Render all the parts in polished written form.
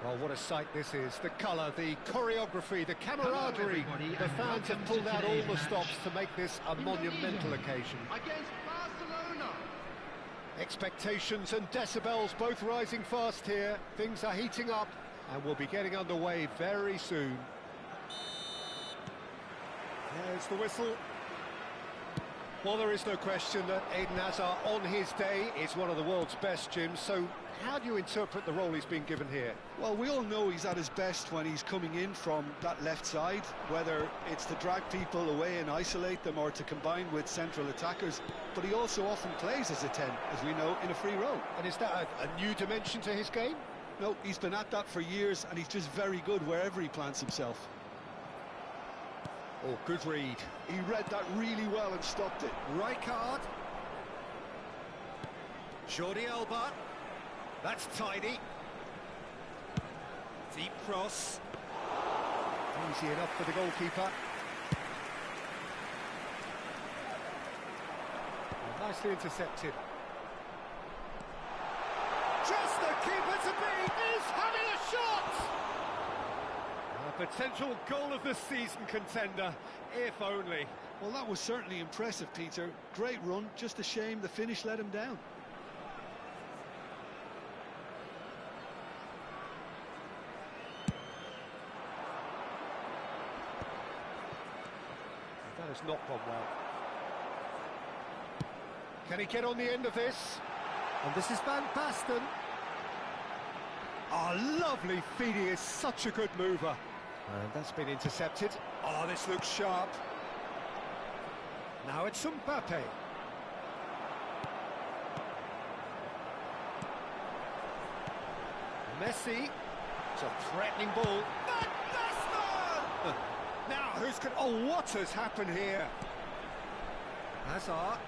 Well, what a sight this is. The colour, the choreography, the camaraderie. The fans have pulled out all the stops to make this a monumental occasion. Against Barcelona. Expectations and decibels both rising fast here. Things are heating up and we'll be getting underway very soon. There's the whistle. Well, there is no question that Eden Hazard, on his day, is one of the world's best, Jim. So how do you interpret the role he's been given here? Well, we all know he's at his best when he's coming in from that left side, whether it's to drag people away and isolate them or to combine with central attackers. But he also often plays as a 10, as we know, in a free role. And is that a new dimension to his game? No, he's been at that for years, and he's just very good wherever he plants himself. Oh, good read. He read that really well and stopped it. Rijkaard. Jordi Alba. That's tidy. Deep cross. Easy enough for the goalkeeper. Nicely intercepted. Just the keeper to beat. Is having a shot! A potential goal of the season contender, if only. Well, that was certainly impressive, Peter. Great run, just a shame the finish let him down. That has not gone well. Can he get on the end of this? And this is Van Basten. Oh, lovely feed. He is such a good mover. And that's been intercepted. Oh, this looks sharp. Now it's Mbappe. Messi. It's a threatening ball. Van Basten! Now, who's going... Oh, what has happened here? Hazard.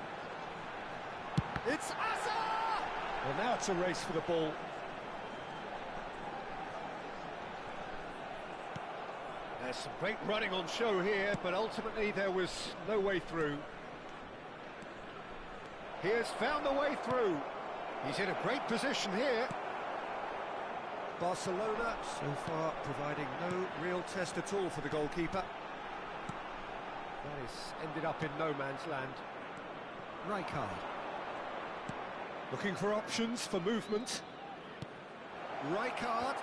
It's Hazard! Well, now it's a race for the ball. There's some great running on show here, but ultimately there was no way through. He has found the way through. He's in a great position here. Barcelona so far providing no real test at all for the goalkeeper. That has ended up in no man's land. Rijkaard. Looking for options for movement. Rijkaard.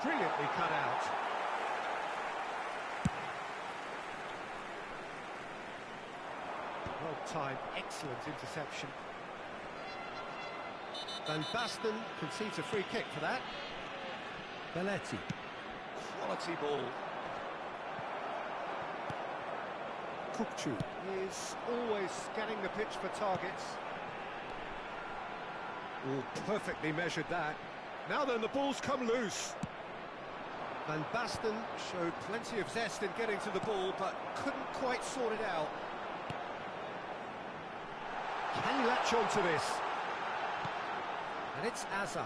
Brilliantly cut out. Well-timed, excellent interception. Van Basten concedes a free kick for that. Belletti. Quality ball. Kukçu is always scanning the pitch for targets. Oh, perfectly measured that. Now then, the ball's come loose. Van Basten showed plenty of zest in getting to the ball, but couldn't quite sort it out. Can he latch on to this? And it's Hazard.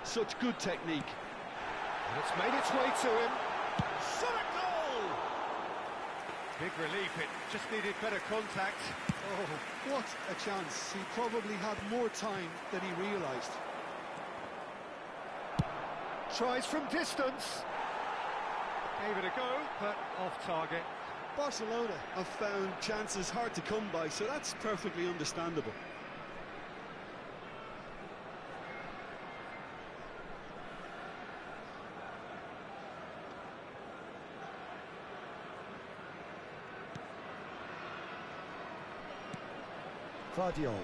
Such good technique. And it's made its way to him. Shot a goal! Big relief, it just needed better contact. Oh, what a chance. He probably had more time than he realised. Tries from distance. Gave it a go, but off target. Barcelona have found chances hard to come by, so that's perfectly understandable. Guardiola.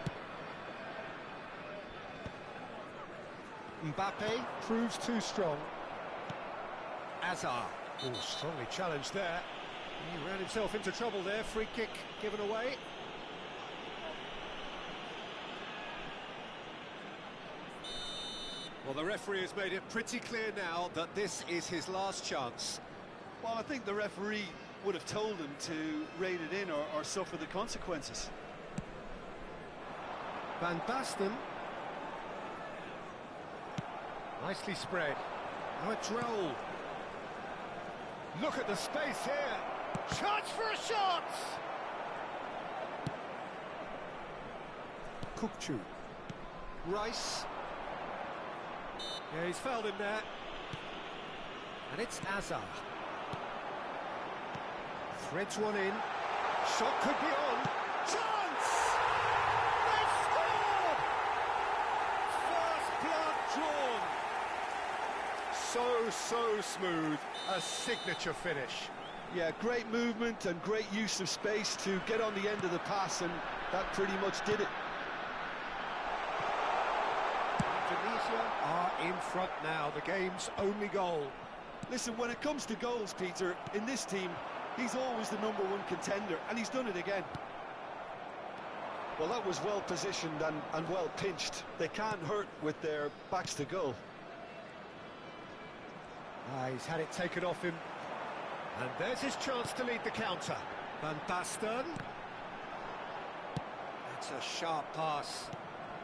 Mbappe proves too strong. Hazard. Oh, strongly challenged there. He ran himself into trouble there. Free kick given away. Well, the referee has made it pretty clear now that this is his last chance. Well, I think the referee would have told him to rein it in or suffer the consequences. Van Basten. Nicely spread. Now it's Raul. Look at the space here. Chance for a shot! Kukçu. Rice. Yeah, he's fouled him there. And it's Hazard. Threads one in. Shot could be on. Chance! They've scored! First blood drawn. So smooth. A signature finish. Yeah, great movement and great use of space to get on the end of the pass, and That pretty much did it. Tunisia are in front now, the game's only goal. Listen, when it comes to goals, Peter, in this team, he's always the #1 contender, and he's done it again. Well, that was well positioned and well pinched. They can't hurt with their backs to goal. He's had it taken off him. And there's his chance to lead the counter. Van Basten. That's a sharp pass.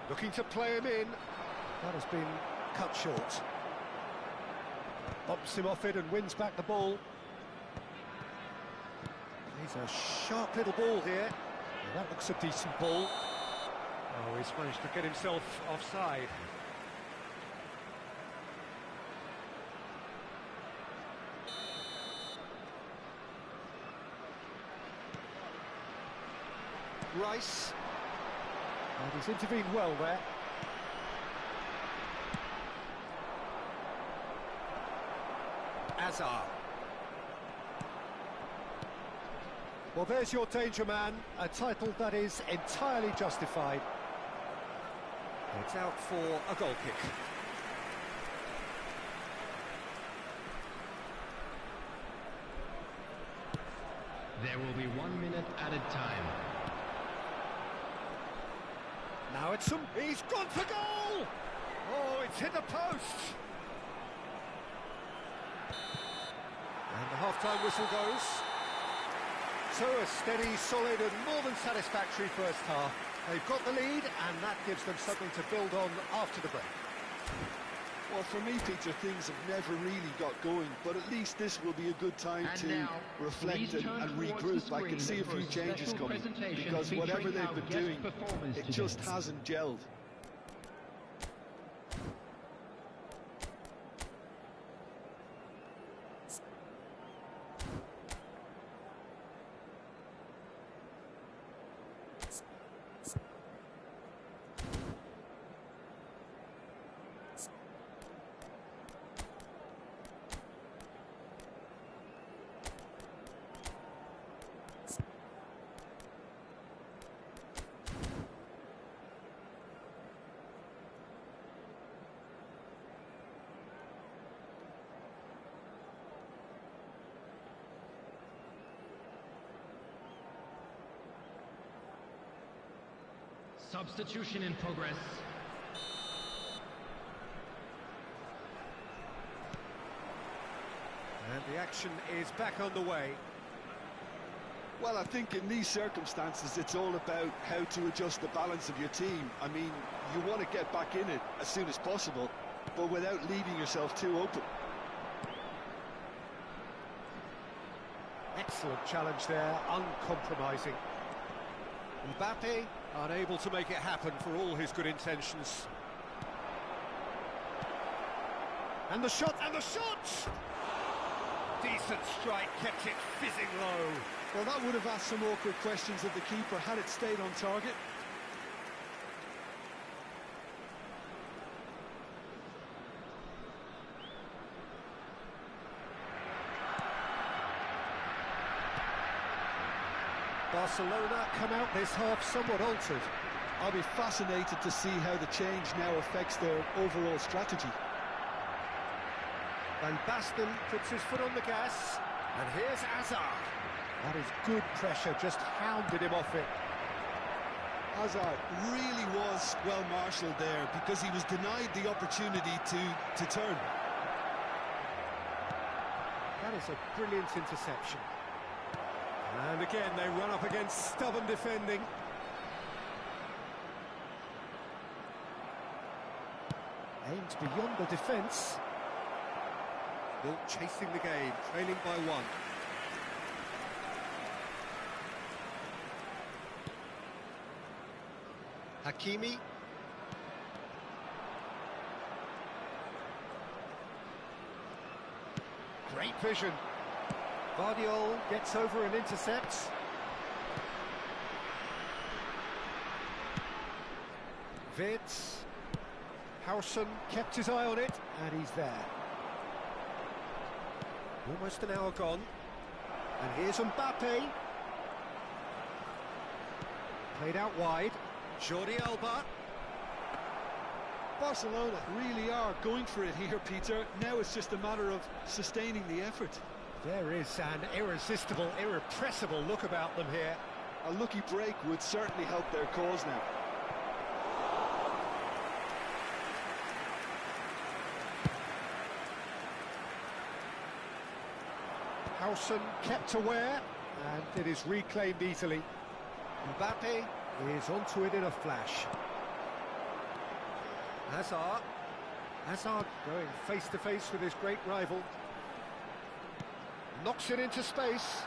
Looking to play him in. That has been cut short. Bumps him off it and wins back the ball. He's a sharp little ball here. Well, that looks a decent ball. Oh, he's managed to get himself offside. Rice. And he's intervened well there. Azar. Well, there's your danger man, a title that is entirely justified. It's out for a goal kick. There will be 1 minute added time. Now it's he's gone for goal! Oh, it's hit the post! And the half-time whistle goes. So a steady, solid and more than satisfactory first half. They've got the lead and that gives them something to build on after the break. Well, for me, Peter, things have never really got going, but at least this will be a good time And to now, reflect and regroup. I can see a few changes coming, because whatever they've been doing, it just hasn't gelled. Substitution in progress. And the action is back on the way. Well, I think in these circumstances, it's all about how to adjust the balance of your team. I mean, you want to get back in it as soon as possible, but without leaving yourself too open. Excellent challenge there, uncompromising. Mbappe unable to make it happen for all his good intentions. And the shot, and the shot! Decent strike, kept it fizzing low. Well, that would have asked some awkward questions of the keeper had it stayed on target. Barcelona come out this half somewhat altered. I'll be fascinated to see how the change now affects their overall strategy. Van Basten puts his foot on the gas, and here's Azar. That is good pressure, just hounded him off it. Hazard really was well marshalled there because he was denied the opportunity to turn. That is a brilliant interception. And again, they run up against stubborn defending. Aims beyond the defence. Still chasing the game, trailing by 1. Hakimi. Great vision. Guardiola gets over and intercepts. Vitz. Howson kept his eye on it, and he's there. Almost an hour gone. And here's Mbappe. Played out wide. Jordi Alba. Barcelona really are going for it here, Peter. Now it's just a matter of sustaining the effort. There is an irresistible, irrepressible look about them here. A lucky break would certainly help their cause now. Howson kept aware, and it is reclaimed easily. Mbappe is onto it in a flash. Hazard going face-to-face with his great rival. Knocks it into space.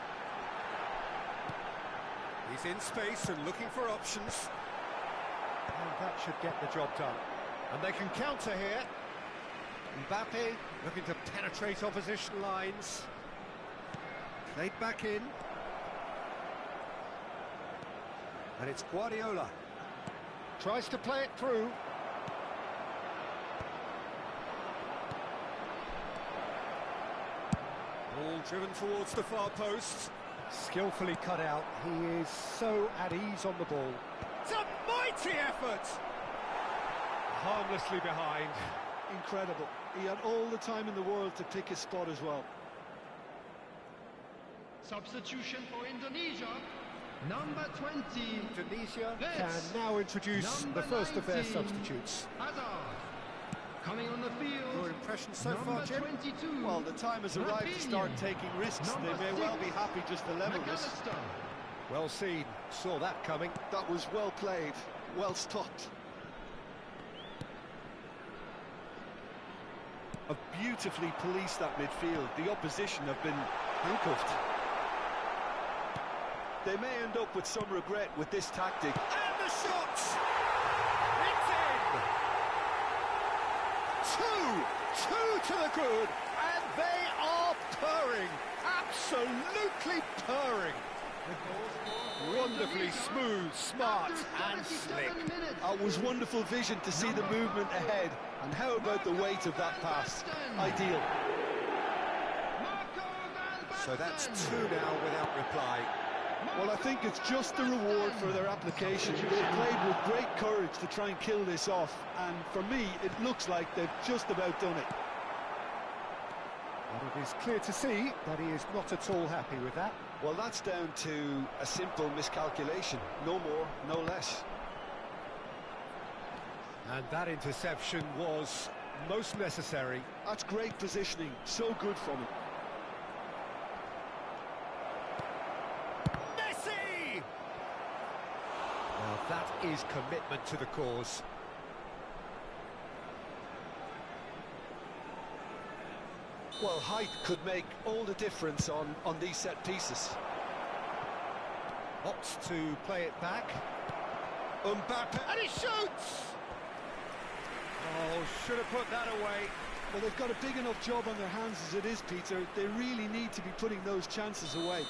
He's in space and looking for options. And that should get the job done. And they can counter here. Mbappe looking to penetrate opposition lines. Played back in. And it's Guardiola. Tries to play it through. Ball driven towards the far post. Skillfully cut out. He is so at ease on the ball. It's a mighty effort! Harmlessly behind. Incredible. He had all the time in the world to pick his spot as well. Substitution for Indonesia. Number 20. Indonesia This. can now introduce Number the first of their 19. substitutes. Hazard. Coming on the field. Your impression so Number far, Jim? 22. Well, the time has arrived to start taking risks. Number They may well 6. be happy just to level this. McAllister. Well seen. Saw that coming. That was well played, well stopped. Have beautifully policed that midfield. The opposition have been handcuffed. They may end up with some regret with this tactic. And the shot! It's in! Two to the good, and they are purring. Absolutely purring. Wonderfully smooth, smart and slick. It was wonderful vision to see the movement ahead. And how about the weight of that pass? Ideal. So that's two now without reply. Well, I think it's just the reward for their application. They played with great courage to try and kill this off. And for me, it looks like they've just about done it. And it is clear to see that he is not at all happy with that. Well, that's down to a simple miscalculation. No more, no less. And that interception was most necessary. That's great positioning. So good from him. Messi! Well, that is commitment to the cause. Well, height could make all the difference on these set pieces. Opts to play it back. Mbappe, and he shoots! Oh, should have put that away. Well, they've got a big enough job on their hands as it is, Peter. They really need to be putting those chances away.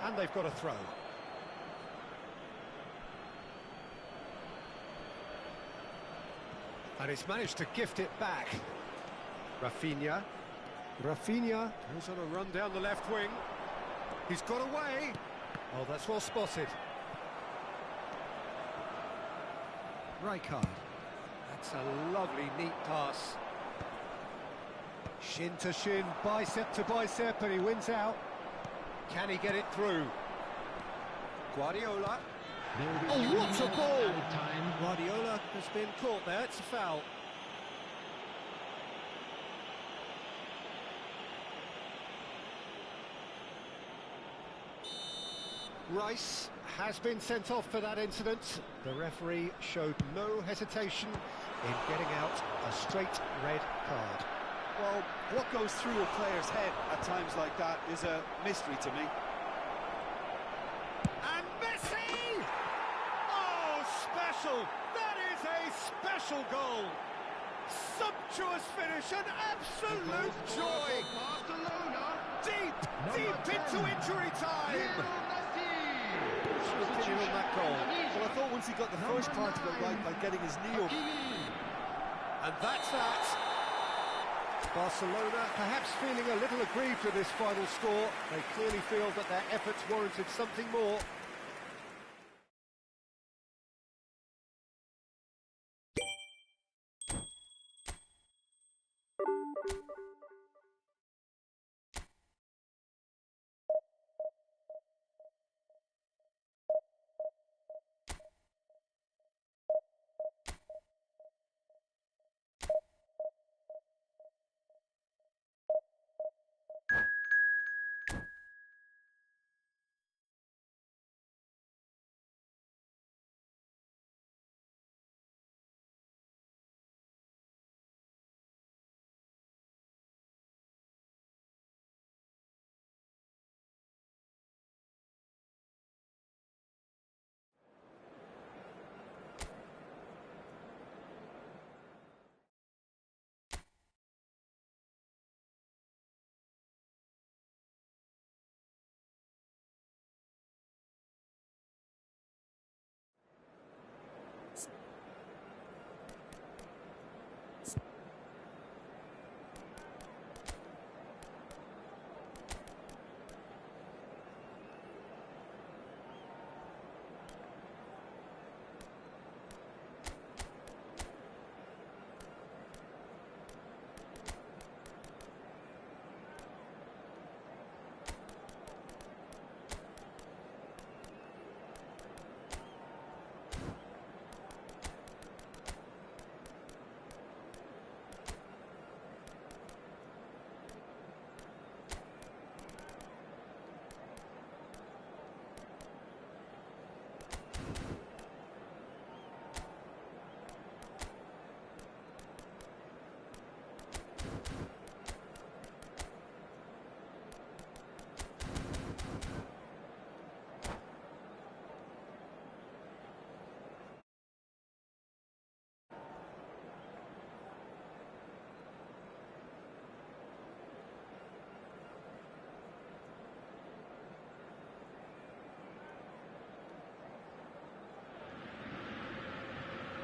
And they've got a throw. And he's managed to gift it back. Rafinha goes on a run down the left wing. He's got away. Oh, that's well spotted. Rijkaard. That's a lovely, neat pass. Shin to shin, bicep to bicep, and he wins out. Can he get it through? Guardiola. Oh, what a ball! Guardiola has been caught there, it's a foul. Rice has been sent off for that incident. The referee showed no hesitation in getting out a straight red card. Well, what goes through a player's head at times like that is a mystery to me. And Messi! Oh, special! That is a special goal! Sumptuous finish, an absolute joy! Barcelona. Deep into injury time! What's your opinion on that goal? Well, I thought once he got the first part of it right by getting his knee up. And that's that. Barcelona perhaps feeling a little aggrieved with this final score. They clearly feel that their efforts warranted something more.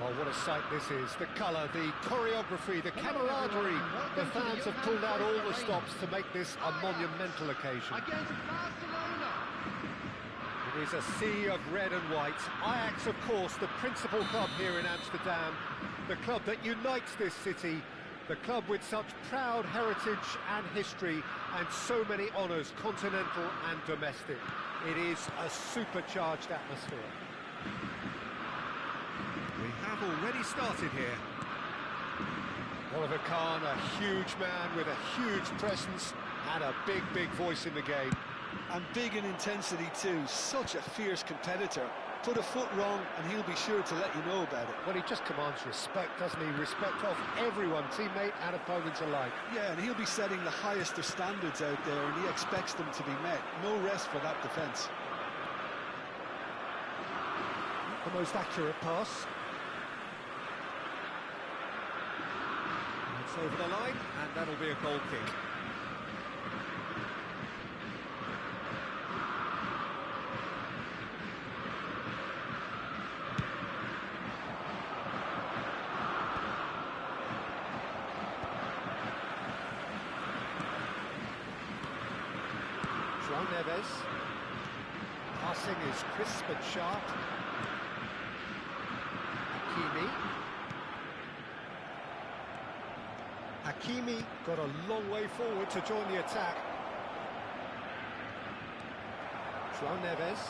Oh, what a sight this is. The colour, the choreography, the camaraderie. The fans have pulled out all the stops to make this a monumental occasion. Against Barcelona. It is a sea of red and white. Ajax, of course, the principal club here in Amsterdam. The club that unites this city. The club with such proud heritage and history and so many honours, continental and domestic. It is a supercharged atmosphere. We have already started here. Oliver Kahn, a huge man with a huge presence and a big, big voice in the game. And big in intensity too, such a fierce competitor. Put a foot wrong and he'll be sure to let you know about it. Well, he just commands respect, doesn't he? Respect of everyone, teammate and opponents alike. Yeah, and he'll be setting the highest of standards out there and he expects them to be met. No rest for that defence. The most accurate pass. It's over the line, and that'll be a goal kick. João Neves. Passing is crisp and sharp. Hakimi got a long way forward to join the attack. João Neves.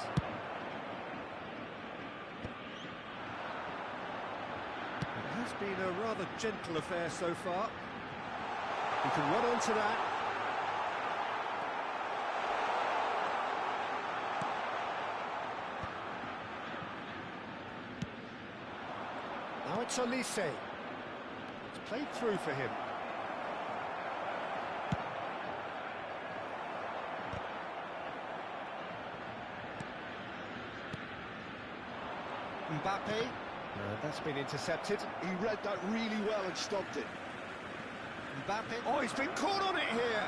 It has been a rather gentle affair so far. He can run onto that. Now it's Olise. It's played through for him. Mbappe, that's been intercepted. He read that really well and stopped it. Mbappe, oh, he's been caught on it here.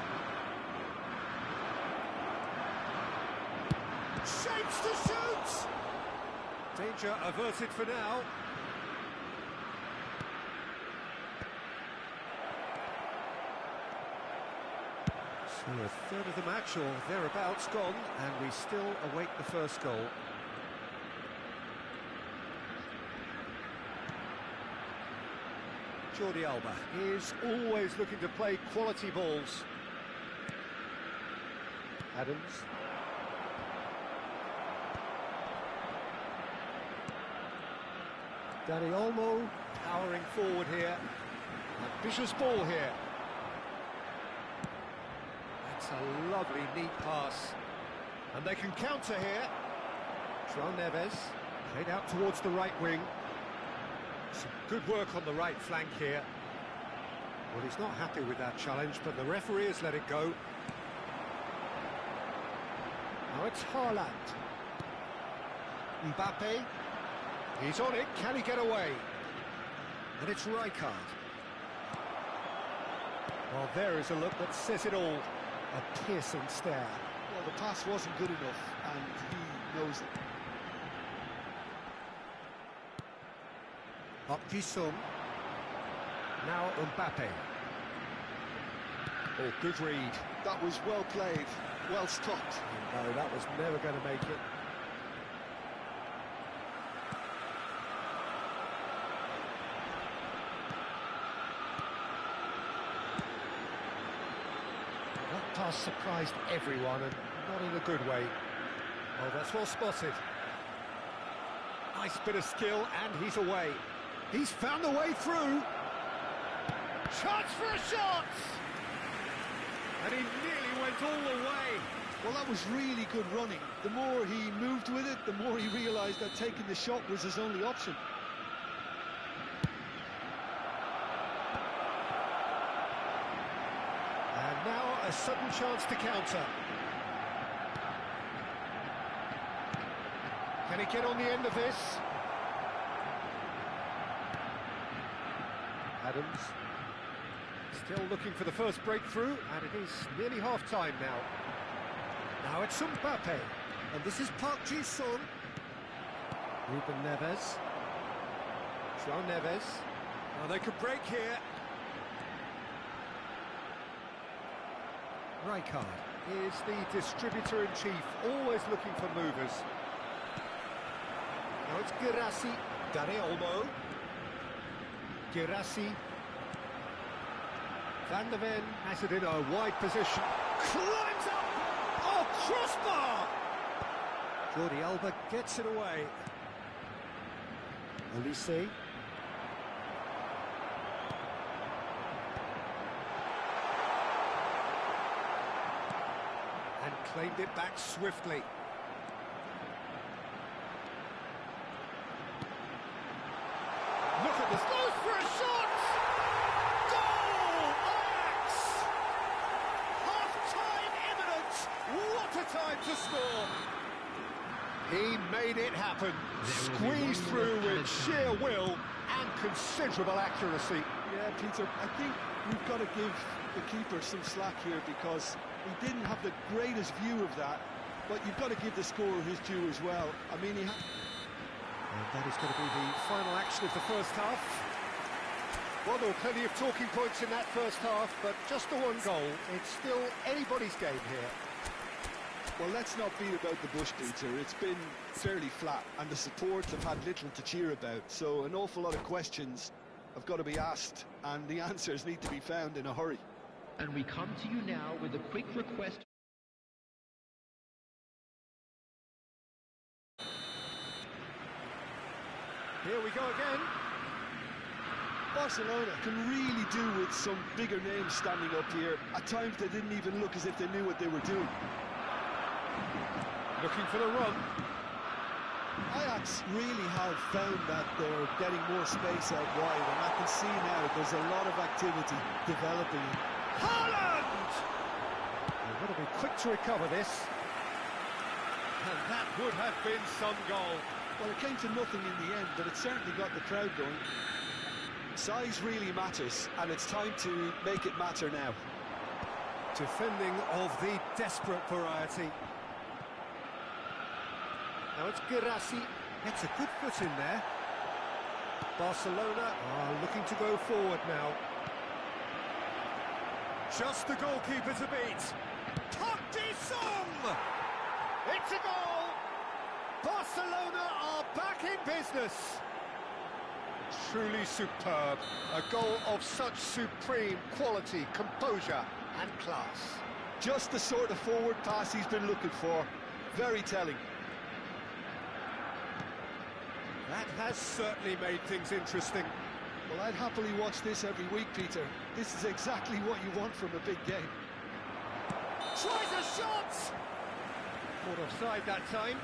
Shapes to shoot! Danger averted for now. So a third of the match or thereabouts gone, and we still await the first goal. Jordi Alba is always looking to play quality balls. Adams. Dani Olmo powering forward here. Ambitious ball here. That's a lovely, neat pass. And they can counter here. João Neves played out towards the right wing. Some good work on the right flank here. Well, he's not happy with that challenge, but the referee has let it go. Now it's Haaland. Mbappe. He's on it, can he get away? And it's Rijkaard. Well, there is a look that says it all. A piercing stare. Well, the pass wasn't good enough, and he knows it. Up Jisung. Now Mbappe. Oh, good read. That was well played, well stopped. No, that was never going to make it. That pass surprised everyone, and not in a good way. Oh, that's well spotted. Nice bit of skill, and he's away. He's found the way through. Chance for a shot! And he nearly went all the way. Well, that was really good running. The more he moved with it, the more he realised that taking the shot was his only option. And now a sudden chance to counter. Can he get on the end of this? Adams. Still looking for the first breakthrough, and it is nearly half-time now. Now it's Mbappe, and this is Park Ji-sung. Ruben Neves. João Neves. Now they could break here. Rijkaard is the distributor-in-chief, always looking for movers. Now it's Girassi. Dani Olmo. Girassi. Van der Ven has it in a wide position. Climbs up! Oh, crossbar! Jordi Alba gets it away. Olise. And claimed it back swiftly. Look at this. Goes for a shot! What a time to score! He made it happen, squeezed through with sheer will and considerable accuracy. Yeah, Peter, I think we've got to give the keeper some slack here because he didn't have the greatest view of that, but you've got to give the scorer his due as well. I mean, and that is going to be the final action of the first half. Well, there were plenty of talking points in that first half, but just the one goal. It's still anybody's game here. Well, let's not beat about the bush, Peter. It's been fairly flat, and the support have had little to cheer about. So an awful lot of questions have got to be asked, and the answers need to be found in a hurry. And we come to you now with a quick request. Here we go again. Barcelona can really do with some bigger names standing up here. At times they didn't even look as if they knew what they were doing. Looking for the run. Ajax really have found that they're getting more space out wide, and I can see now there's a lot of activity developing. Haaland! They've got to be quick to recover this. And that would have been some goal. Well, it came to nothing in the end, but it certainly got the crowd going. Size really matters, and it's time to make it matter now. Defending of the desperate variety. Now it's Girassi, gets a good foot in there. Barcelona are looking to go forward now. Just the goalkeeper to beat. It's a goal! Barcelona are back in business. Truly superb. A goal of such supreme quality, composure and class. Just the sort of forward pass he's been looking for. Very telling. That has certainly made things interesting. Well, I'd happily watch this every week, Peter. This is exactly what you want from a big game. Tries a shot! Caught offside that time.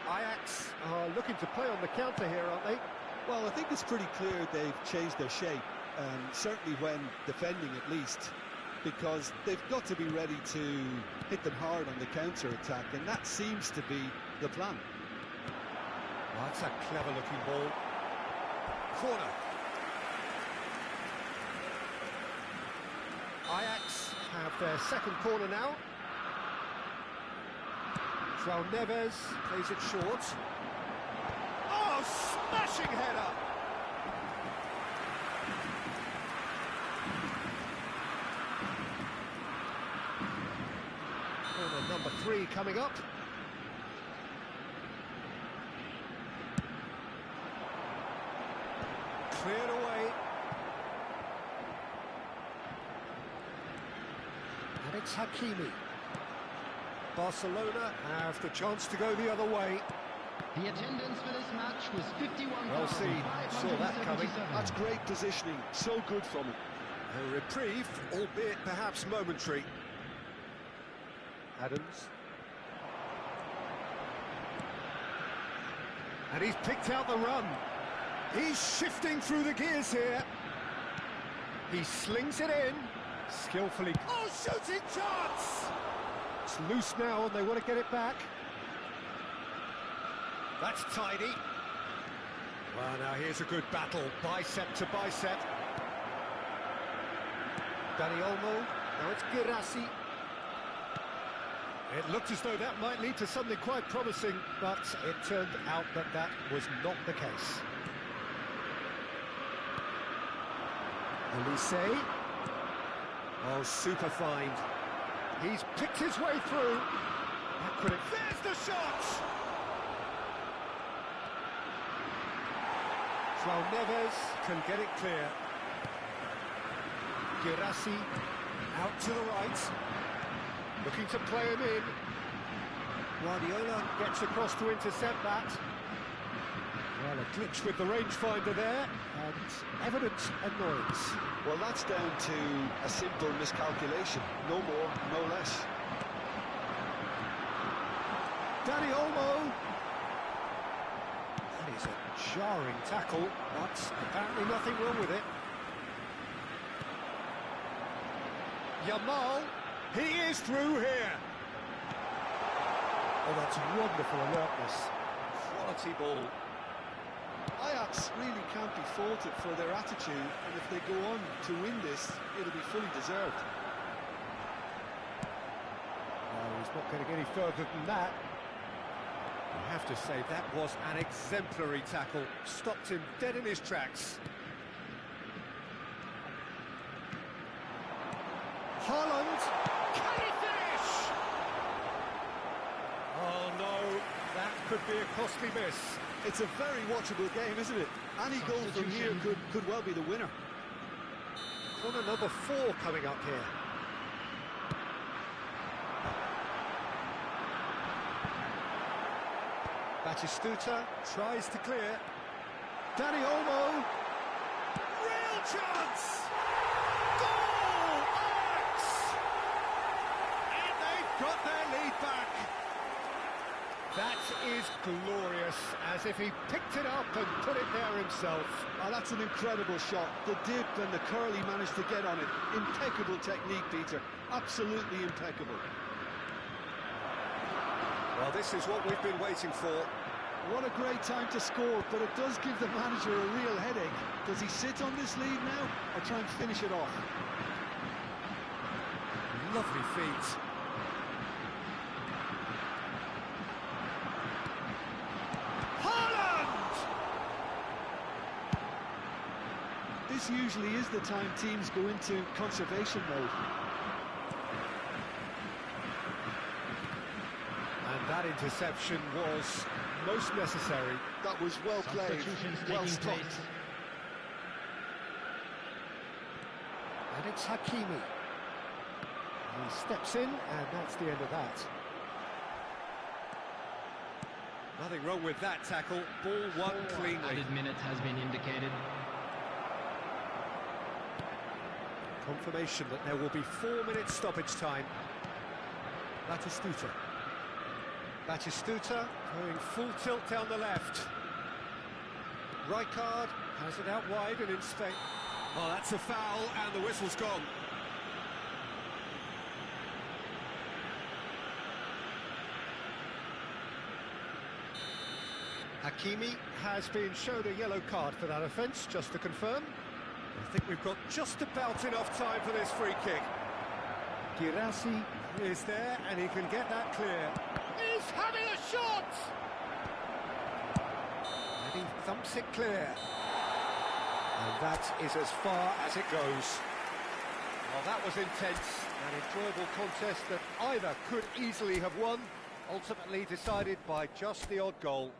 Ajax are looking to play on the counter here, aren't they? Well, I think it's pretty clear they've changed their shape, certainly when defending at least, because they've got to be ready to hit them hard on the counter-attack, and that seems to be the plan. Oh, that's a clever-looking ball. Corner. Ajax have their second corner now. João Neves plays it short. Oh, smashing header! Corner number 3 coming up. Cleared away. And it's Hakimi. Barcelona have the chance to go the other way. The attendance for this match was 51,577. Well seen, saw that coming. That's great positioning, so good from him. A reprieve, albeit perhaps momentary. Adams. And he's picked out the run. He's shifting through the gears here. He slings it in, skillfully. Oh, shooting chance! It's loose now and they want to get it back. That's tidy. Well, now here's a good battle, bicep to bicep. Dani Olmo, now it's Girassi. It looked as though that might lead to something quite promising, but it turned out that that was not the case. Olise. Oh, super find. He's picked his way through. That could have... There's the shot! João Neves can get it clear. Girassi out to the right. Looking to play him in. Guardiola gets across to intercept that. Well, a glitch with the rangefinder there, and evident annoyance. Well, that's down to a simple miscalculation. No more, no less. Dani Olmo. That is a jarring tackle, but apparently nothing wrong with it. Yamal, he is through here. Oh, that's wonderful alertness. Quality ball. Ajax really can't be faulted for their attitude, and if they go on to win this, it'll be fully deserved. Oh, he's not going to get any further than that. I have to say, that was an exemplary tackle. Stopped him dead in his tracks. Haaland, can he finish? Oh no, that could be a costly miss. It's a very watchable game, isn't it? Any goal from here could well be the winner. Corner number 4 coming up here. Batistuta tries to clear. Dani Olmo. Real chance! Goal! Ajax! And they've got their lead back. That is glorious, as if he picked it up and put it there himself. Oh, that's an incredible shot. The dip and the curl he managed to get on it. Impeccable technique, Peter. Absolutely impeccable. Well, this is what we've been waiting for. What a great time to score, but it does give the manager a real headache. Does he sit on this lead now, or try and finish it off? Lovely feet. This usually is the time teams go into conservation mode. And that interception was most necessary. That was well played, Substitutions well taking stopped. place. And it's Hakimi. He steps in, and that's the end of that. Nothing wrong with that tackle. Ball won cleanly. Added minute has been indicated. Confirmation that there will be 4 minutes stoppage time. Batistuta. Batistuta going full tilt down the left. Rijkaard has it out wide and in space. Oh, that's a foul, and the whistle's gone. Hakimi has been shown a yellow card for that offence, just to confirm. I think we've got just about enough time for this free kick. Girassi is there, and he can get that clear. He's having a shot! And he thumps it clear. And that is as far as it goes. Well, that was intense, an enjoyable contest that either could easily have won, ultimately decided by just the odd goal.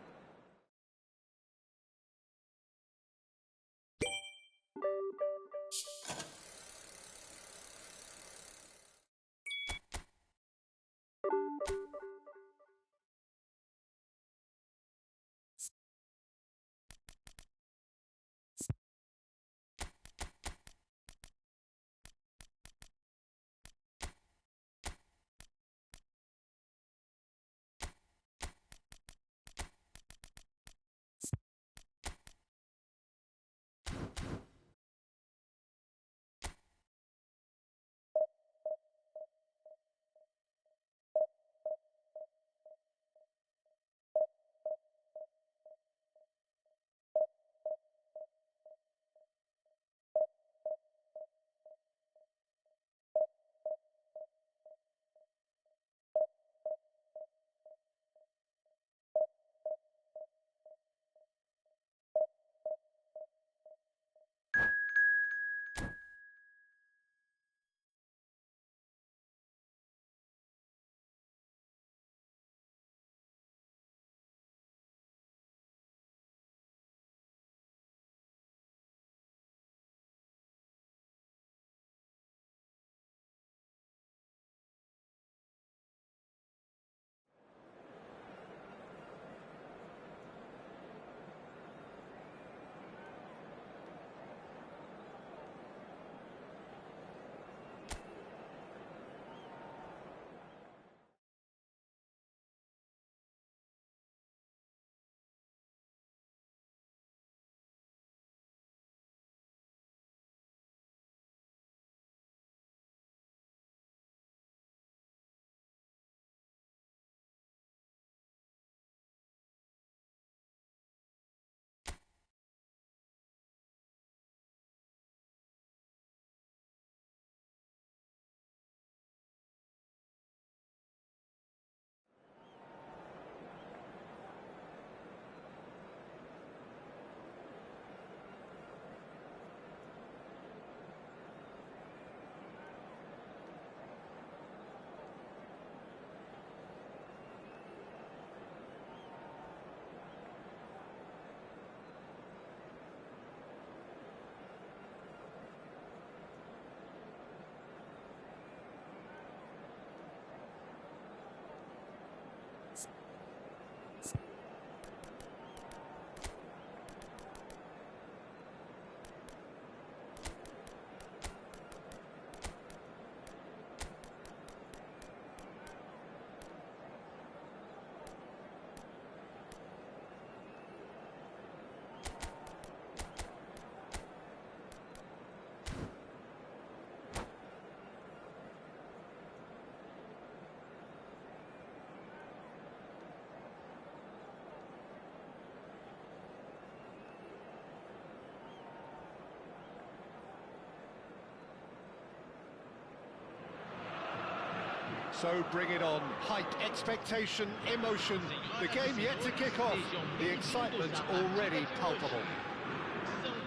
So bring it on. Hype, expectation, emotion. The game yet to kick off. The excitement already palpable. São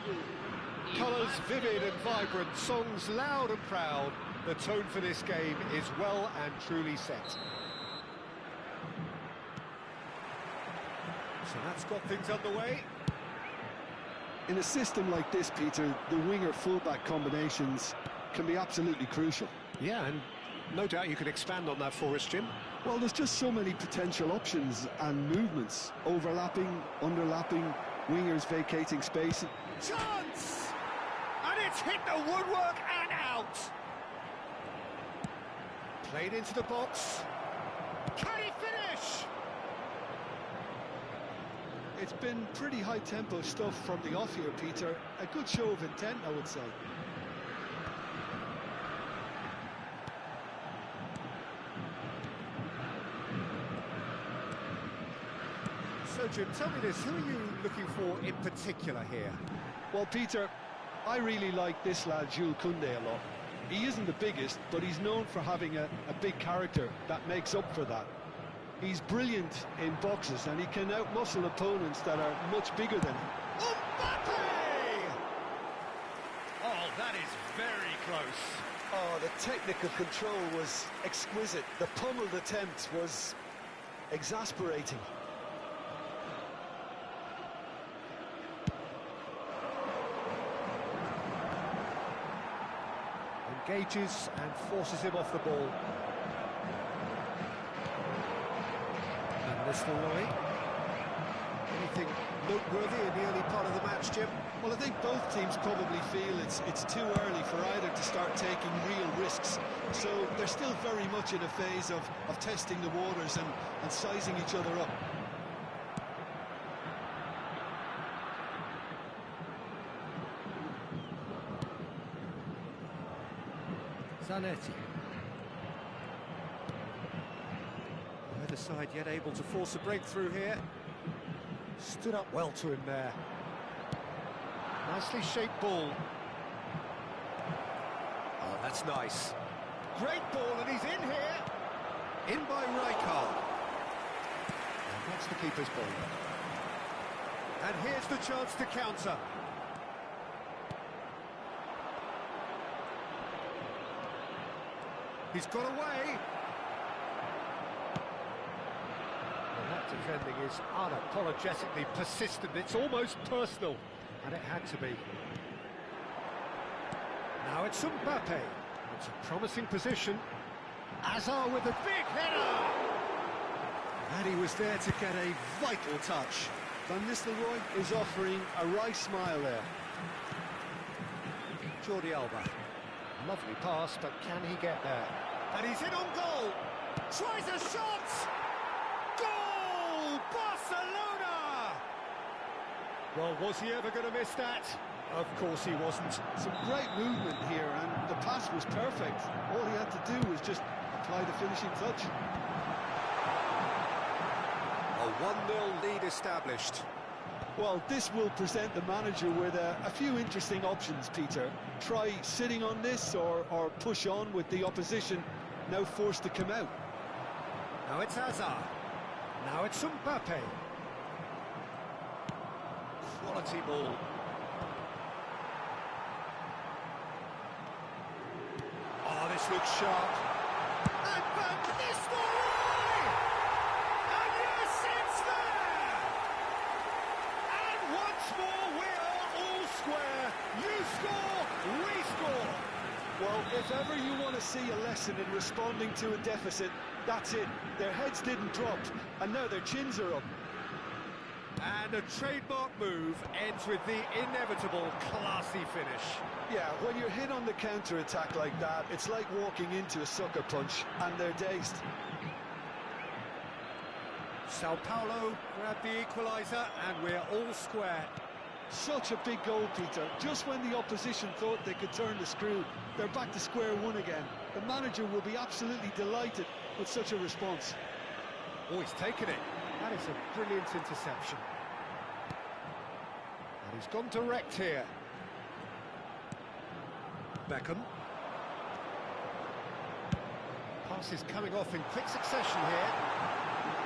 Paulo Colours vivid and vibrant, songs loud and proud. The tone for this game is well and truly set. So that's got things underway. In a system like this, Peter, the winger-fullback combinations can be absolutely crucial. Yeah, and no doubt you can expand on that for us, Jim. Well, there's just so many potential options and movements. Overlapping, underlapping, wingers vacating space. Chance! And it's hit the woodwork and out! Played into the box. Can he finish? It's been pretty high-tempo stuff from the off here, Peter. A good show of intent, I would say. So, Jim, tell me this, who are you looking for in particular here? Well, Peter, I really like this lad, Jules Koundé, a lot. He isn't the biggest, but he's known for having a big character that makes up for that. He's brilliant in boxes, and he can outmuscle opponents that are much bigger than him. Mbappe! Oh, that is very close. Oh, the technical control was exquisite. The pummeled attempt was exasperating. Engages and forces him off the ball. And this Leroy. Anything noteworthy in the early part of the match, Jim? Well, I think both teams probably feel it's too early for either to start taking real risks. So they're still very much in a phase of testing the waters and sizing each other up. Zanetti. Neither side yet able to force a breakthrough here. Stood up well to him there. Nicely shaped ball. Oh, that's nice. Great ball, and he's in here. In by Rijkaard. And that's the keeper's ball. And here's the chance to counter. He's got away. Well, that defending is unapologetically persistent. It's almost personal, and it had to be. Now it's Mbappe. It's a promising position. Hazard with a big header. And he was there to get a vital touch. Van Nistelrooy is offering a wry smile there. Jordi Alba. Lovely pass, but can he get there? And he's in on goal. Tries a shot. Goal! Barcelona! Well, was he ever going to miss that? Of course he wasn't. Some great movement here, and the pass was perfect. All he had to do was just apply the finishing touch. A 1-0 lead established. Well, this will present the manager with a few interesting options, Peter. Try sitting on this or push on with the opposition now forced to come out. Now it's Hazard. Now it's Mbappe. Quality ball. Oh, this looks sharp. And Van Nistelrooy! And yes, it's there! And once more, we are all square. You score, we score. Well, if ever you want to see a lesson in responding to a deficit, that's it. Their heads didn't drop, and now their chins are up. And a trademark move ends with the inevitable classy finish. Yeah, when you're hit on the counter-attack like that, it's like walking into a sucker punch, and they're dazed. Sao Paulo grabbed the equaliser, and we're all square. Such a big goal, Peter. Just when the opposition thought they could turn the screw, they're back to square one again. The manager will be absolutely delighted with such a response. Oh, he's taken it. That is a brilliant interception. And he's gone direct here. Beckham. Pass is coming off in quick succession here.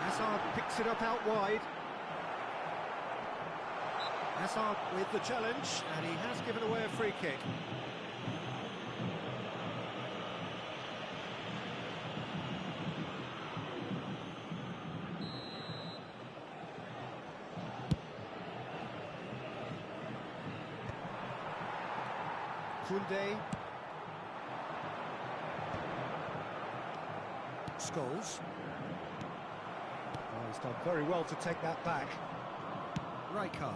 Hazard picks it up out wide. Hazard with the challenge, and he has given away a free kick. Koundé. Scholes. Oh, he's done very well to take that back. Rijkaard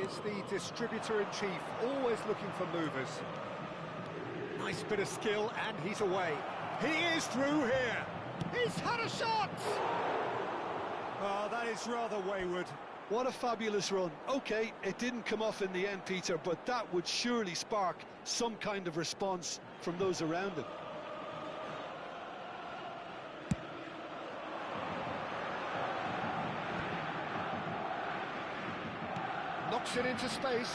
is the distributor-in-chief, always looking for movers. Nice bit of skill, and he's away. He is through here. He's had a shot! Oh, that is rather wayward. What a fabulous run. OK, it didn't come off in the end, Peter, but that would surely spark some kind of response from those around him. Knocks it into space.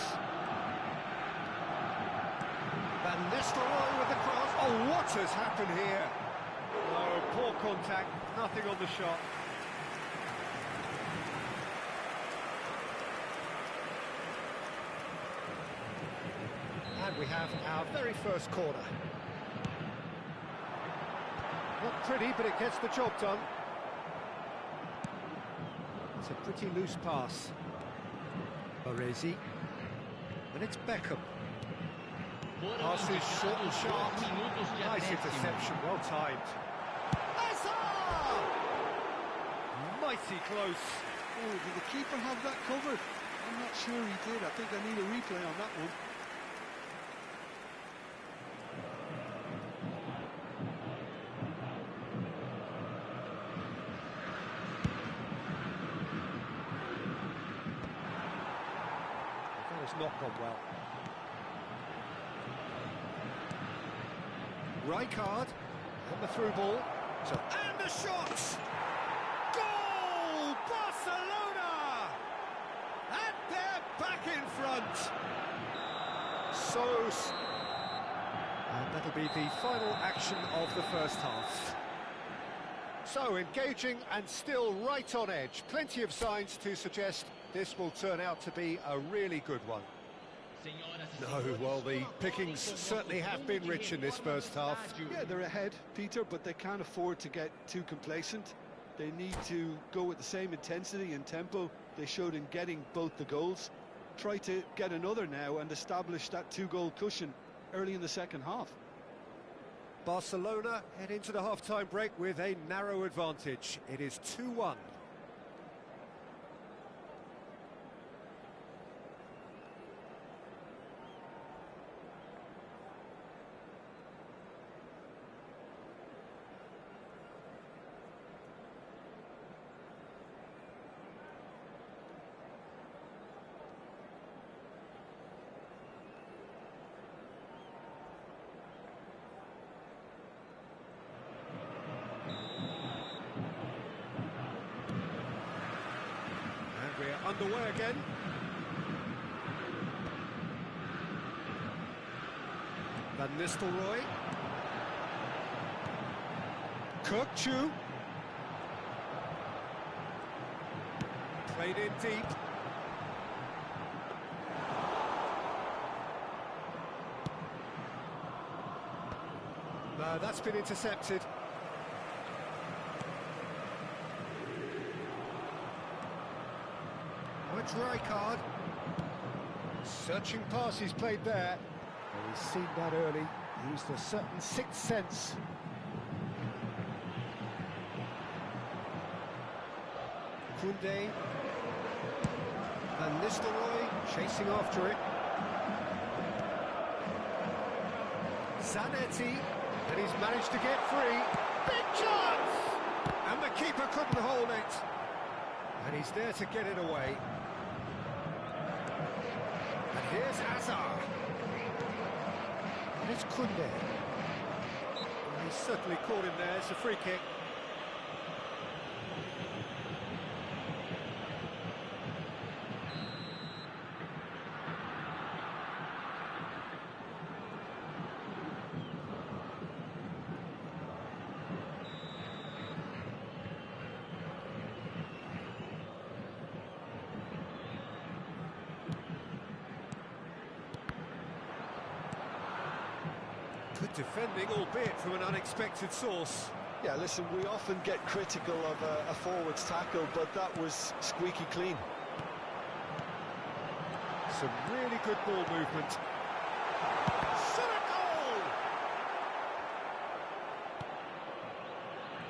Van Nistelrooy with the cross. Oh, what has happened here? Oh, poor contact, nothing on the shot. And we have our very first corner. Not pretty, but it gets the job done. It's a pretty loose pass. Baresi. And it's Beckham. Passes short and sharp. Nice interception, well timed. Hazard! Mighty close. Oh, did the keeper have that covered? I'm not sure he did. I think I need a replay on that one. Not gone well. Rijkaard on the through ball. And the shot! Goal! Barcelona! And they're back in front. And that'll be the final action of the first half. So engaging and still right on edge. Plenty of signs to suggest this will turn out to be a really good one. No, well, the pickings certainly have been rich in this first half. Yeah, they're ahead, Peter, but they can't afford to get too complacent. They need to go with the same intensity and tempo they showed in getting both the goals. Try to get another now and establish that two-goal cushion early in the second half. Barcelona head into the half-time break with a narrow advantage. It is 2-1. We're underway again. Van Nistelrooy. Kirkchu. Played in deep. No, that's been intercepted. It's Rijkaard. Searching pass he's played there. Well, he's seen that early. Used a certain sixth sense. Koundé. Van Nistelrooy chasing after it. Zanetti. And he's managed to get free. Big chance! And the keeper couldn't hold it. And he's there to get it away. Here's Hazard. And it's Koundé. He's certainly caught him there. It's a free kick. Good defending, albeit from an unexpected source. Yeah, listen, we often get critical of a forward's tackle, but that was squeaky clean. Some really good ball movement.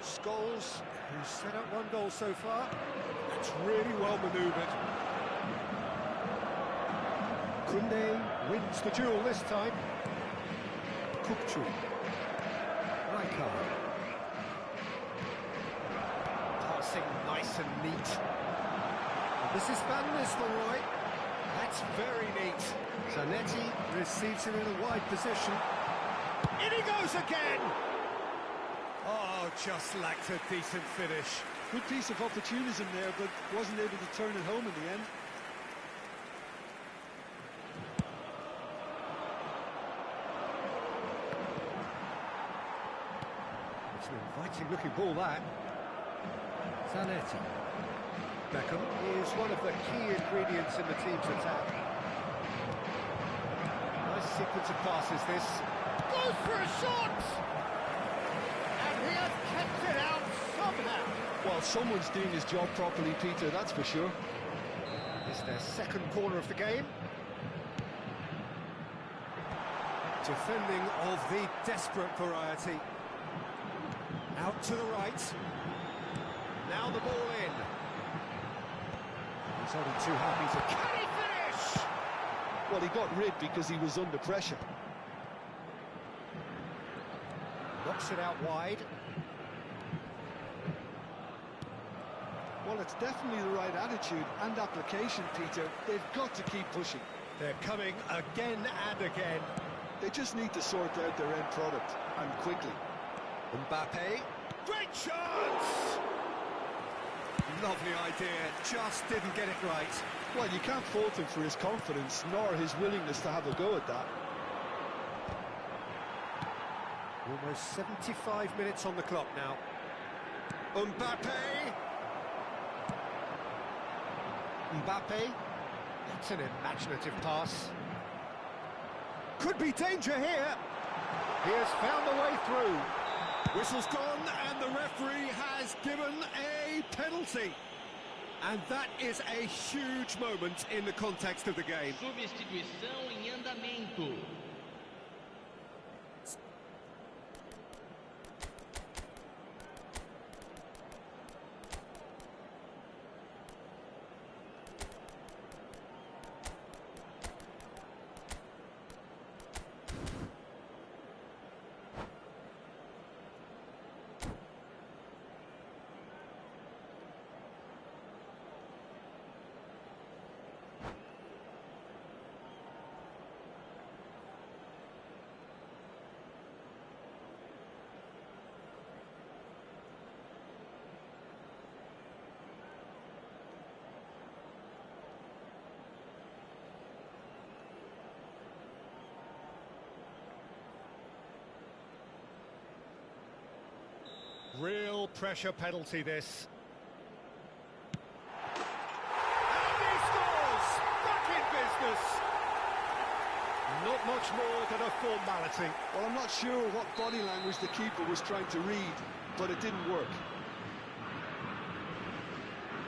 Scholes, who's set up one goal so far. That's really well manoeuvred. Kunde wins the duel this time. Kupchu. Rijkaard. Passing nice and neat. And this is Van Nistelrooy. That's very neat. Zanetti receives him in a wide position. In he goes again! Oh, just lacked a decent finish. Good piece of opportunism there, but wasn't able to turn it home in the end. It's an inviting looking ball, that. Zanetti. Beckham is one of the key ingredients in the team's attack. Nice sequence of passes, this. Goes for a shot! And he has kept it out somehow. Well, someone's doing his job properly, Peter, that's for sure. It's their second corner of the game. Defending of the desperate variety. Out to the right. Now the ball in. He's only too happy to... Can he finish? Well, he got rid because he was under pressure. Knocks it out wide. Well, it's definitely the right attitude and application, Peter. They've got to keep pushing. They're coming again and again. They just need to sort out their end product, and quickly. Mbappe. Great chance! Lovely idea, just didn't get it right. Well, you can't fault him for his confidence, nor his willingness to have a go at that. Almost 75 minutes on the clock now. Mbappe! Mbappe. That's an imaginative pass. Could be danger here. He has found a way through. Whistle's gone and the referee has given a penalty. And that is a huge moment in the context of the game. Substituição em andamento. Real pressure penalty, this. And he scores! Back in business! Not much more than a formality. Well, I'm not sure what body language the keeper was trying to read, but it didn't work.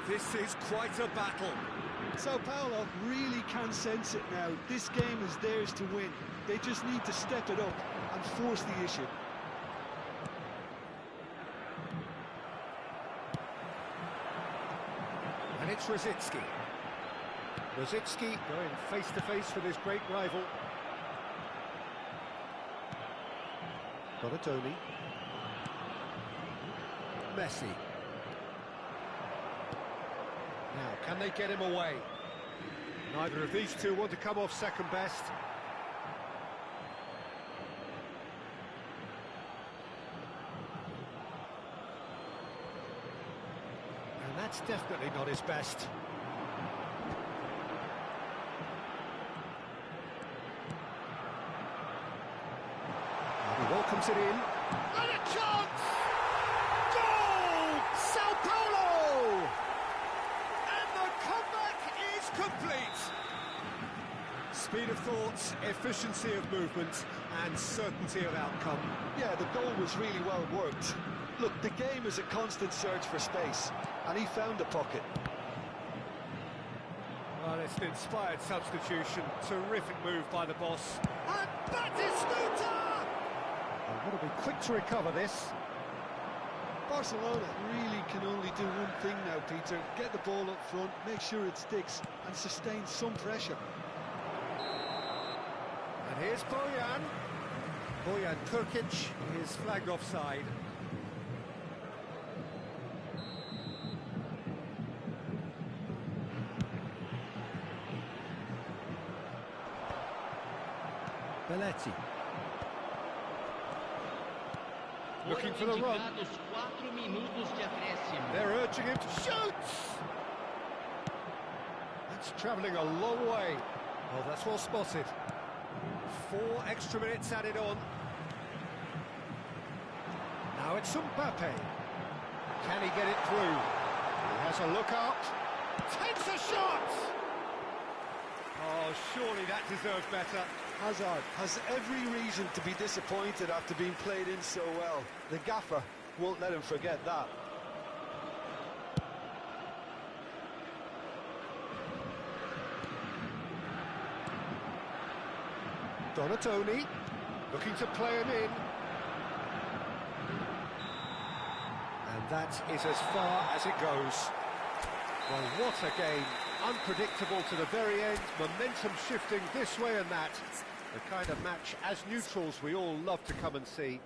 This is quite a battle. Sao Paulo really can sense it now. This game is theirs to win. They just need to step it up and force the issue. And it's Rosicki. Rosicki going face-to-face with his great rival. Donatoni. Messi. Now, can they get him away? Neither of these two want to come off second best. And that's definitely not his best. And he welcomes it in. And a chance! Goal! Sao Paulo! And the comeback is complete. Speed of thought, efficiency of movement, and certainty of outcome. Yeah, the goal was really well worked. Look, the game is a constant search for space, and he found the pocket. Well, it's an inspired substitution. Terrific move by the boss. And Batistuta! Oh, got to be quick to recover this. Barcelona really can only do one thing now, Peter. Get the ball up front, make sure it sticks, and sustain some pressure. And here's Bojan. Bojan Kurkic is flagged offside. Belletti. Looking for the run. They're urging him to shoot! That's travelling a long way. Oh, that's well spotted. 4 extra minutes added on. Now it's Mbappe. Can he get it through? He has a look out. Takes a shot! Oh, surely that deserved better. Hazard has every reason to be disappointed after being played in so well. The gaffer won't let him forget that. Donatoni, looking to play him in. And that is as far as it goes. Well, what a game. Unpredictable to the very end, momentum shifting this way and that. The kind of match, as neutrals, we all love to come and see.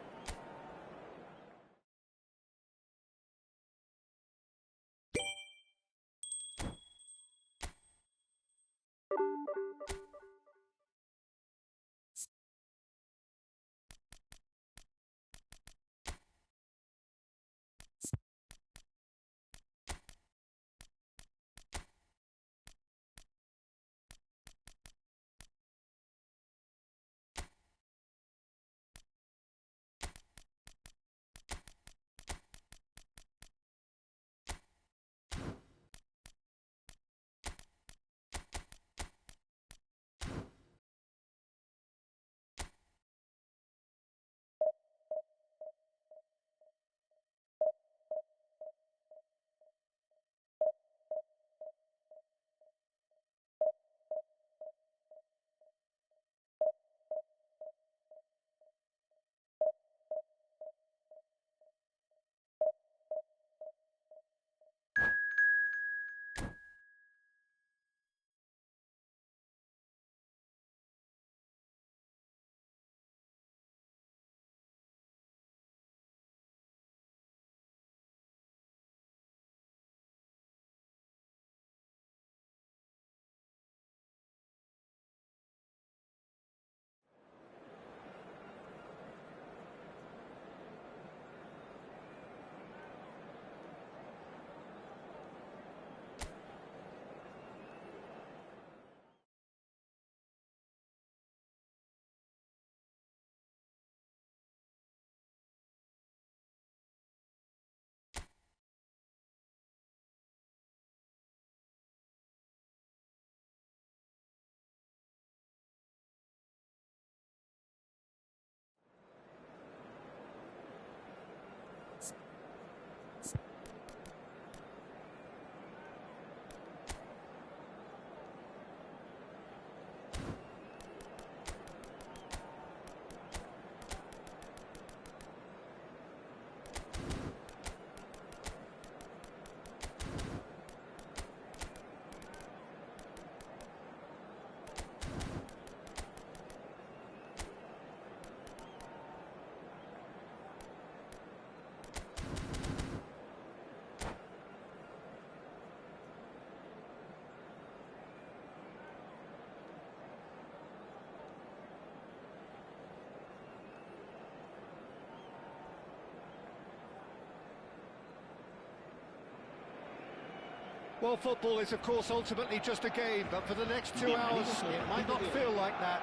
Well, football is, of course, ultimately just a game, but for the next 2 hours, it might not feel like that.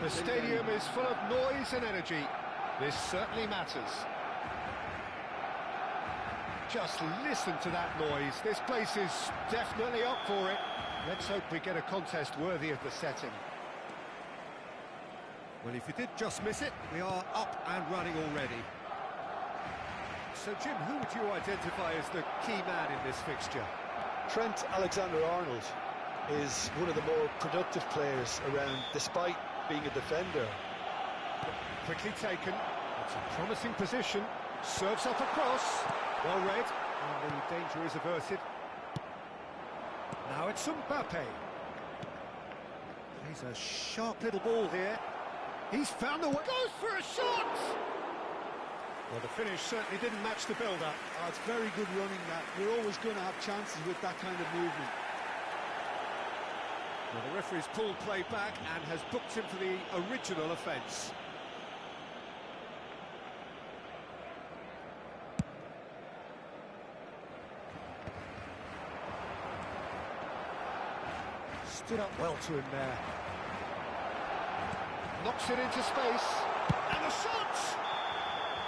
The stadium is full of noise and energy. This certainly matters. Just listen to that noise. This place is definitely up for it. Let's hope we get a contest worthy of the setting. Well, if you did just miss it, we are up and running already. So, Jim, who would you identify as the key man in this fixture? Trent Alexander-Arnold is one of the more productive players around, despite being a defender. Quickly taken. It's a promising position. Serves up across. Well read. And the danger is averted. Now it's Mbappe. Plays a sharp little ball here. He's found the way. Goes for a shot! Well, the finish certainly didn't match the build-up. Oh, it's very good running that. You're always going to have chances with that kind of movement. Well, the referee's pulled play back and has booked him for the original offence. Stood up well to him there. Knocks it into space. And the shot!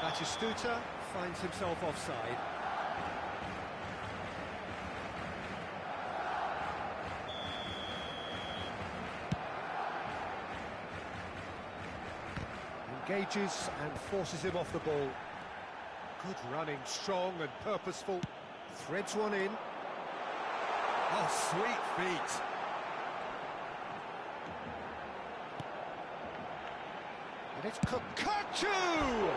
Batistuta finds himself offside. Engages and forces him off the ball. Good running, strong and purposeful. Threads one in. Oh, sweet feet. And it's Kaku!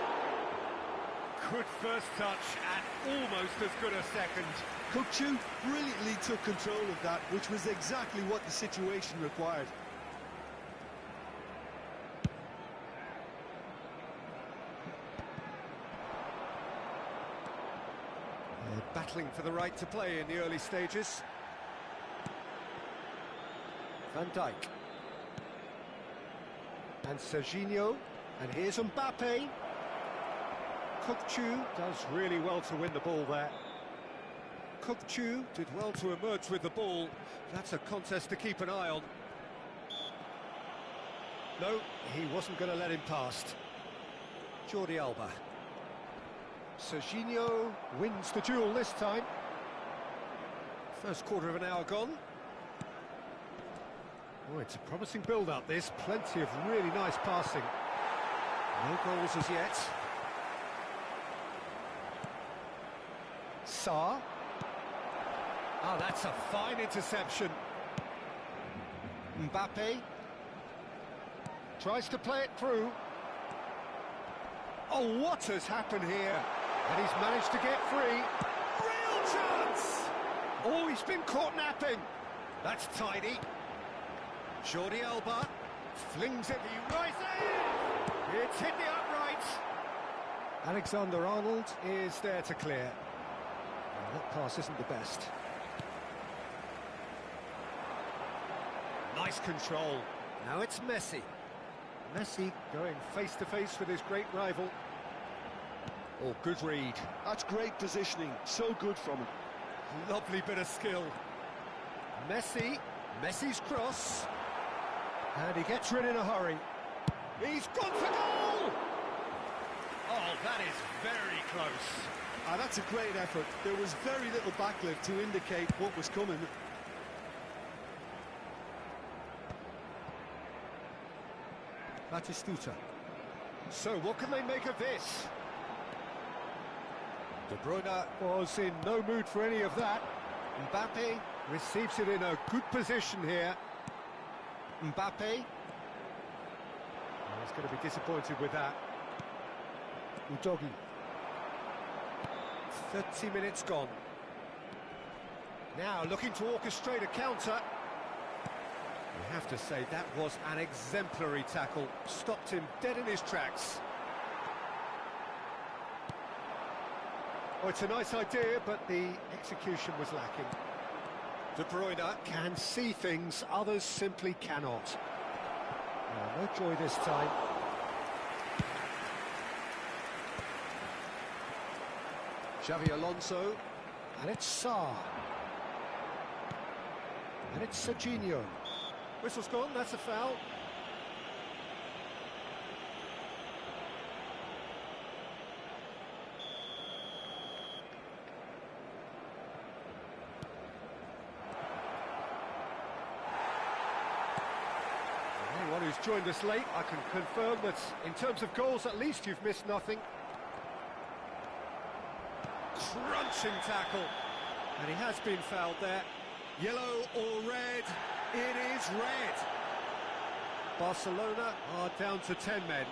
Good first touch and almost as good a second. Kukçu brilliantly took control of that, which was exactly what the situation required. They're battling for the right to play in the early stages. Van Dijk. And Serginho. And here's Mbappe. Kukçu does really well to win the ball there. Kukçu did well to emerge with the ball. That's a contest to keep an eye on. No, he wasn't going to let him past. Jordi Alba. Serginho wins the duel this time. First quarter of an hour gone. Oh, it's a promising build-up, this. Plenty of really nice passing. No goals as yet. Sarr. Oh, that's a fine interception. Mbappe. Tries to play it through. Oh, what has happened here? And he's managed to get free. Real chance! Oh, he's been caught napping. That's tidy. Jordi Alba flings it right in. It's hit the upright. Alexander-Arnold is there to clear. Well, that pass isn't the best. Nice control. Now it's Messi. Messi going face-to-face with his great rival. Oh, good read. That's great positioning. So good from him. Lovely bit of skill. Messi's cross. And he gets rid in a hurry. He's gone for goal! Oh, that is very close. That's a great effort. There was very little backlift to indicate what was coming. Batistuta. So, what can they make of this? De Bruyne was in no mood for any of that. Mbappe receives it in a good position here. Mbappe. Oh, he's going to be disappointed with that. Udogi. 30 minutes gone. Now looking to orchestrate a counter. You have to say that was an exemplary tackle. Stopped him dead in his tracks. Oh, it's a nice idea, but the execution was lacking. De Bruyne can see things others simply cannot. Oh, no joy this time. Xavi Alonso, and it's Sarr. And it's Serginho. Whistle's gone, that's a foul. Anyone who's just joined us late, I can confirm that in terms of goals, at least you've missed nothing. Crunching tackle. And he has been fouled there. Yellow or red? It is red. Barcelona are down to 10 men.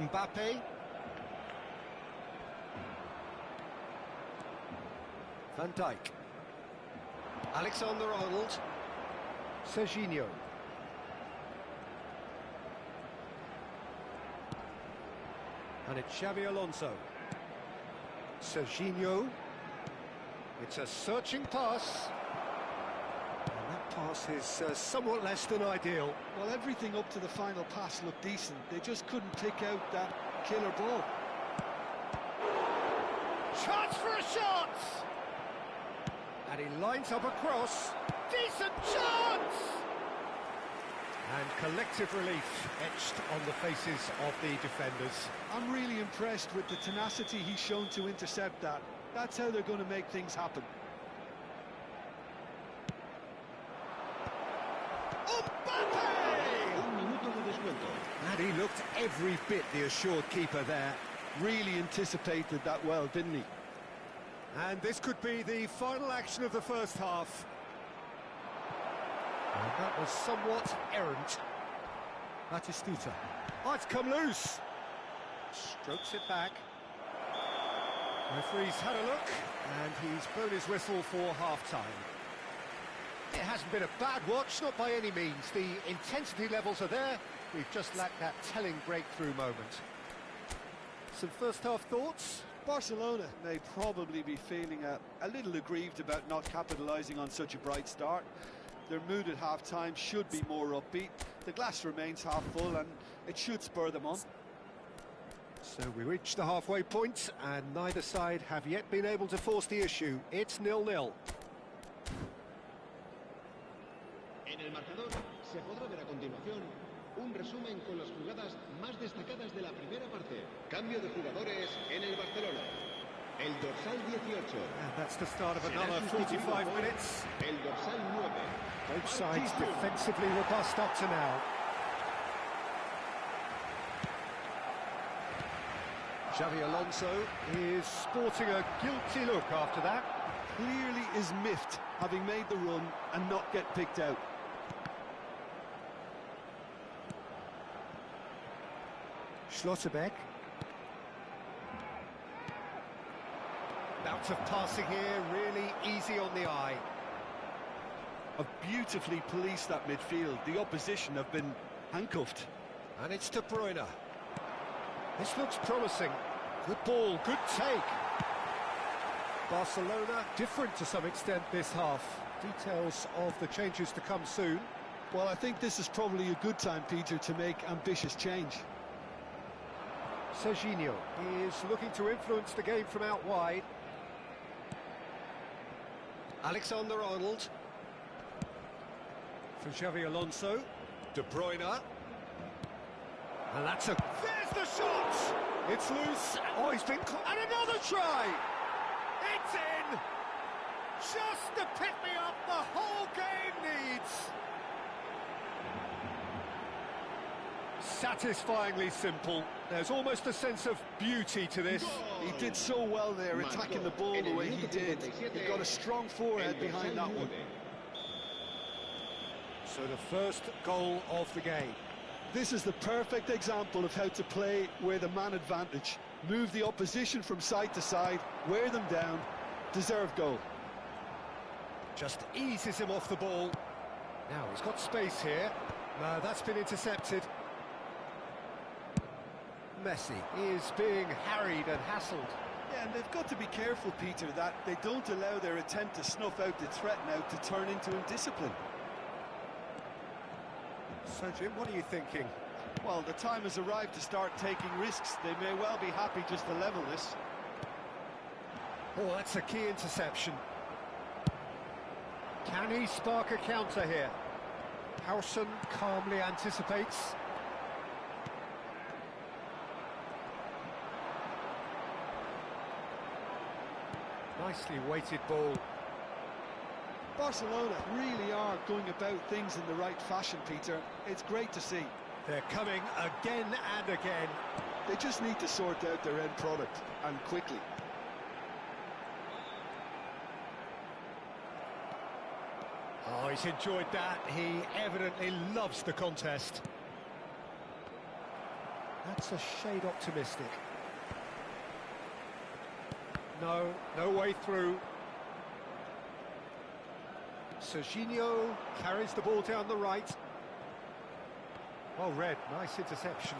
Mbappe. Van Dijk. Alexander-Arnold. Serginho. And it's Xabi Alonso. Serginho. It's a searching pass. And that pass is somewhat less than ideal. Well, everything up to the final pass looked decent. They just couldn't pick out that killer ball. Chance for a shot! And he lines up a cross. Decent chance! And collective relief etched on the faces of the defenders. I'm really impressed with the tenacity he's shown to intercept that. That's how they're going to make things happen. And he looked every bit the assured keeper there. Really anticipated that well, didn't he? And this could be the final action of the first half. And that was somewhat errant. Batistuta. Oh, it's come loose. Strokes it back. Referee's had a look, and he's blown his whistle for half-time. It hasn't been a bad watch, not by any means. The intensity levels are there. We've just lacked that telling breakthrough moment. Some first-half thoughts? Barcelona may probably be feeling a little aggrieved about not capitalising on such a bright start. Their mood at half-time should be more upbeat. The glass remains half full, and it should spur them on. So we reach the halfway point, and neither side have yet been able to force the issue. It's 0-0. En el marcador se podrá ver a continuación un resumen con las jugadas más destacadas de la primera parte. Cambio de jugadores en el Barcelona. El dorsal 18. And that's the start of another 45 minutes. El dorsal 9. Both sides defensively robust up to now. Xabi Alonso is sporting a guilty look after that. Clearly is miffed, having made the run and not get picked out. Schlotterbeck. Bout of passing here, really easy on the eye. Have beautifully policed that midfield. The opposition have been handcuffed. And it's De Bruyne. This looks promising. Good ball, good take. Barcelona different to some extent this half. Details of the changes to come soon. Well, I think this is probably a good time, Peter, to make ambitious change. Serginho is looking to influence the game from out wide. Alexander-Arnold. For Xabi Alonso. De Bruyne. And that's a... There's the shot! It's loose. Oh, he's been... And another try! It's in! Just the pick-me-up the whole game needs! Satisfyingly simple. There's almost a sense of beauty to this. He did so well there, attacking the ball the way he did. He got a strong forehead behind that one. So the first goal of the game. This is the perfect example of how to play with a man advantage. Move the opposition from side to side, wear them down, deserve goal. Just eases him off the ball. Now he's got space here. No, that's been intercepted. Messi is being harried and hassled. Yeah, and they've got to be careful, Peter, that they don't allow their attempt to snuff out the threat now to turn into indiscipline. So, Jim, what are you thinking? Well, the time has arrived to start taking risks. They may well be happy just to level this. Oh, that's a key interception. Can he spark a counter here? Howson calmly anticipates. Nicely weighted ball. Barcelona really are going about things in the right fashion, Peter. It's great to see. They're coming again and again. They just need to sort out their end product, and quickly. Oh, he's enjoyed that. He evidently loves the contest. That's a shade optimistic. No, no way through. Serginho carries the ball down the right. Well read, nice interception.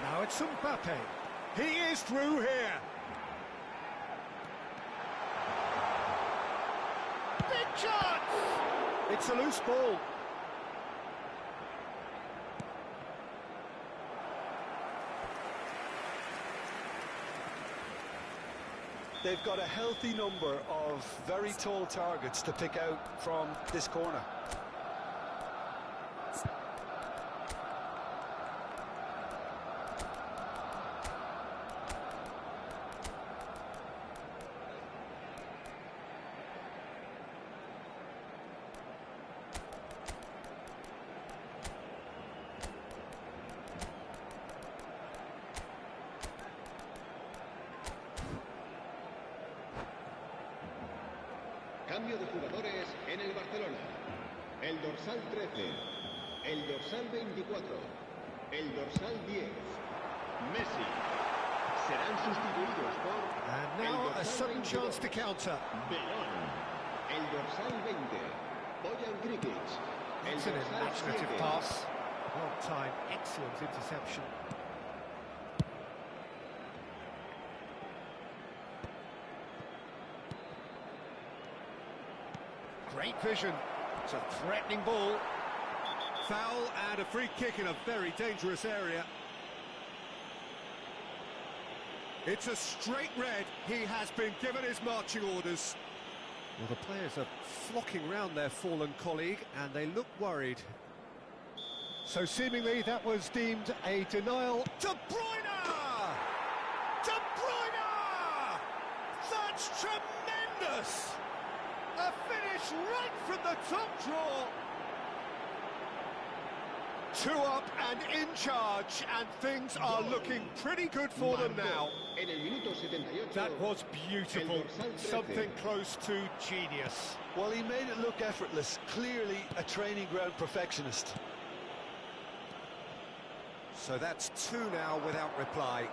Now it's Mbappe. He is through here. Big chance! It's a loose ball. They've got a healthy number of very tall targets to pick out from this corner. Cambio de jugadores en el Barcelona. El dorsal 13, el dorsal 24, el dorsal 10, Messi. Serán sustituidos por... And now a sudden chance to counter. Belón. El dorsal 20, Bojan Krikic. El It's an dorsal imaginative 7. pass. Well timed, excellent interception. Great vision. It's a threatening ball. Foul and a free kick in a very dangerous area. It's a straight red. He has been given his marching orders. Well, the players are flocking round their fallen colleague and they look worried. So seemingly that was deemed a denial. De Bruyne! De Bruyne! That's tremendous! A finish right from the top draw. 2 up and in charge, and things are looking pretty good for them now. En el minuto 78. That was beautiful, El dorsal 13. something close to genius. Well, he made it look effortless. Clearly a training ground perfectionist. So that's 2 now without reply.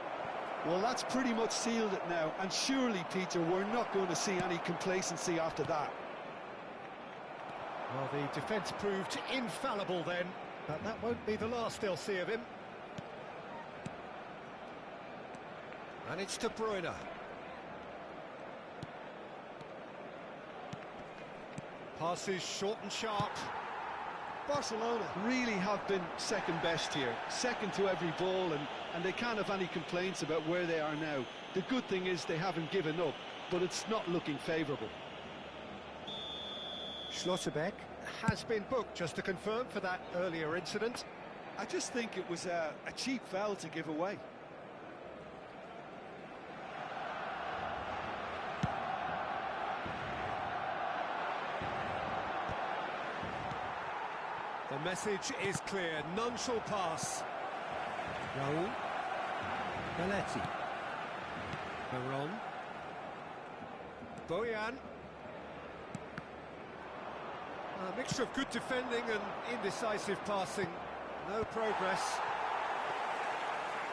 Well, that's pretty much sealed it now. And surely, Peter, we're not going to see any complacency after that. Well, the defence proved infallible then, but that won't be the last they'll see of him. And it's De Bruyne. Passes short and sharp. Barcelona really have been second best here, second to every ball, and they can't have any complaints about where they are now. The good thing is they haven't given up, but it's not looking favourable. Schlotterbeck has been booked, just to confirm, for that earlier incident. I just think it was a cheap foul to give away. The message is clear, none shall pass. Raul. Belletti. Veron. Bojan. A mixture of good defending and indecisive passing. No progress.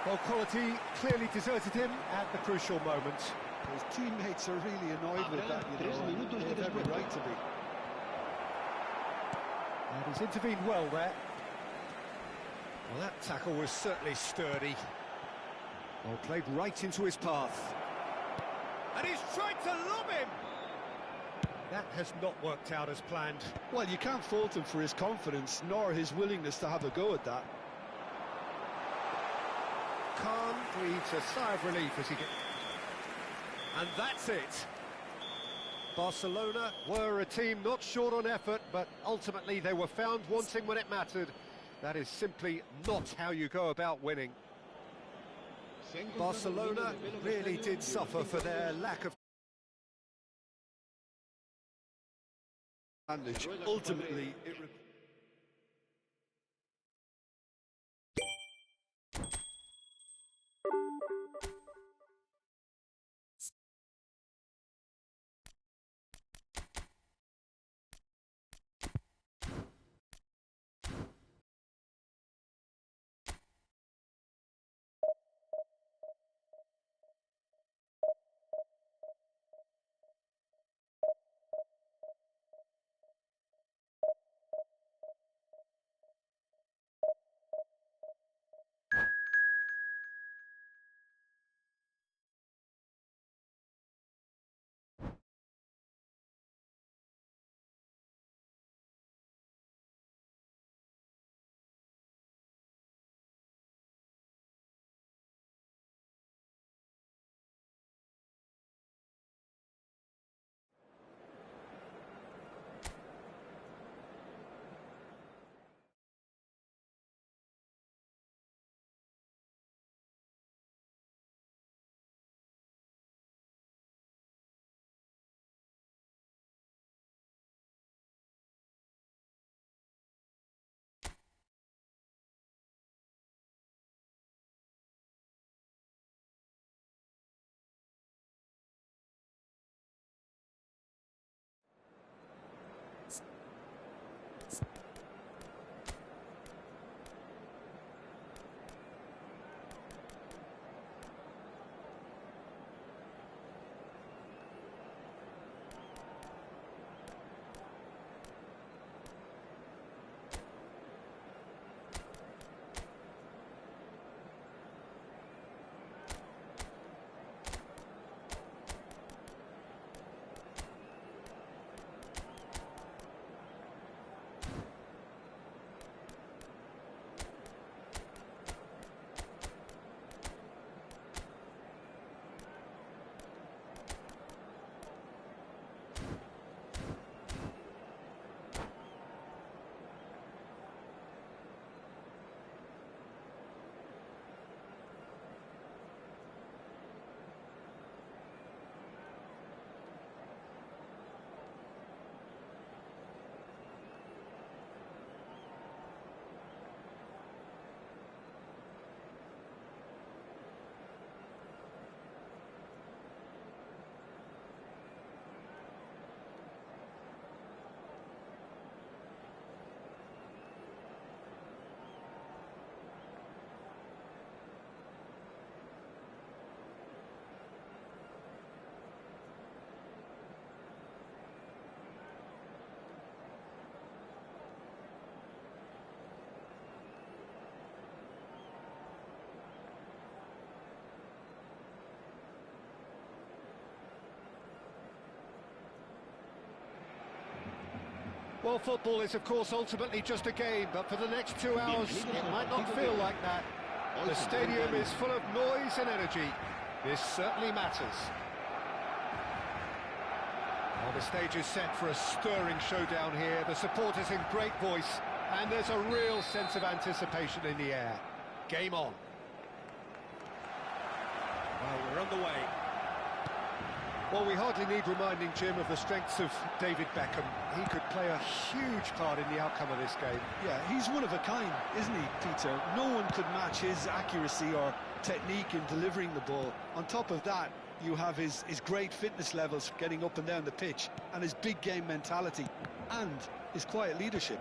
Well, quality clearly deserted him at the crucial moment. His teammates are really annoyed with that, you know, and they have every right to be. And he's intervened well there. Well, that tackle was certainly sturdy. Well, played right into his path. And he's tried to lob him! That has not worked out as planned. Well, you can't fault him for his confidence, nor his willingness to have a go at that. Khan breathes a sigh of relief as he gets... And that's it. Barcelona were a team not short on effort, but ultimately they were found wanting when it mattered. That is simply not how you go about winning. Barcelona really did suffer for their lack of advantage. Ultimately, it Well, football is, of course, ultimately just a game, but for the next 2 hours, it might not feel like that. The stadium is full of noise and energy. This certainly matters. Well, the stage is set for a stirring showdown here. The supporters in great voice, and there's a real sense of anticipation in the air. Game on. Well, we're underway. Well, we hardly need reminding, Jim, of the strengths of David Beckham. He could play a huge part in the outcome of this game. Yeah, he's one of a kind, isn't he, Peter? No one could match his accuracy or technique in delivering the ball. On top of that, you have his great fitness levels getting up and down the pitch, and his big game mentality, and his quiet leadership.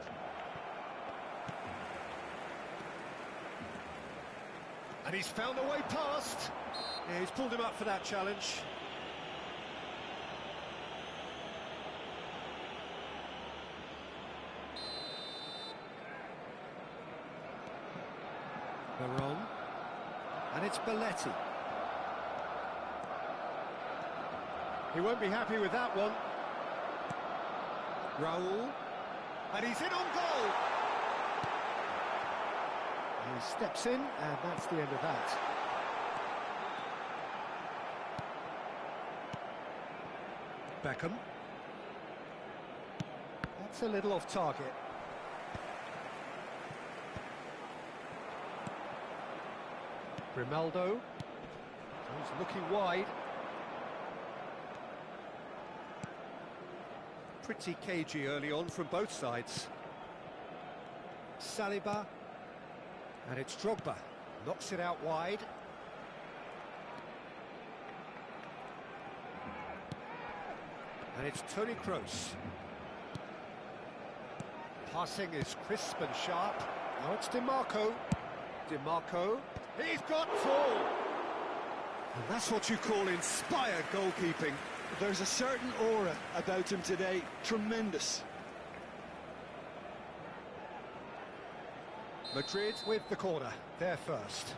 And he's found a way past. Yeah, he's pulled him up for that challenge. Veron, and it's Belletti. He won't be happy with that one. Raul, and he's in on goal. He steps in, and that's the end of that. Beckham. That's a little off target. Grimaldo. He's looking wide. Pretty cagey early on from both sides. Saliba. And it's Drogba. Knocks it out wide. And it's Toni Kroos. Passing is crisp and sharp. Now it's Dimarco. Dimarco. He's got tall. And that's what you call inspired goalkeeping. There's a certain aura about him today. Tremendous. Madrid with the corner. They're first.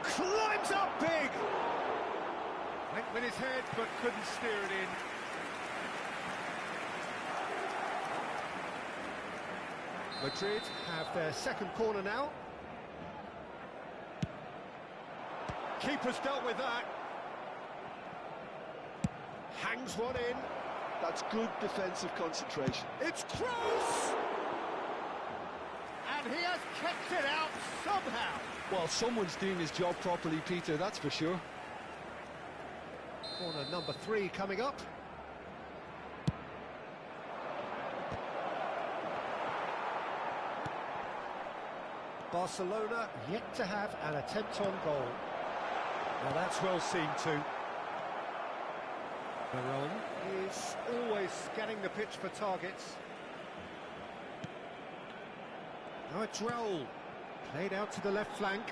Climbs up big! Went with his head, but couldn't steer it in. Madrid have their second corner now. Keeper's dealt with that. Hangs one in. That's good defensive concentration. It's Kroos! And he has kept it out somehow. Well, someone's doing his job properly, Peter, that's for sure. Corner number 3 coming up. Barcelona yet to have an attempt on goal. Well, that's well seen too. Veron is always scanning the pitch for targets. Now it's Raul. Played out to the left flank.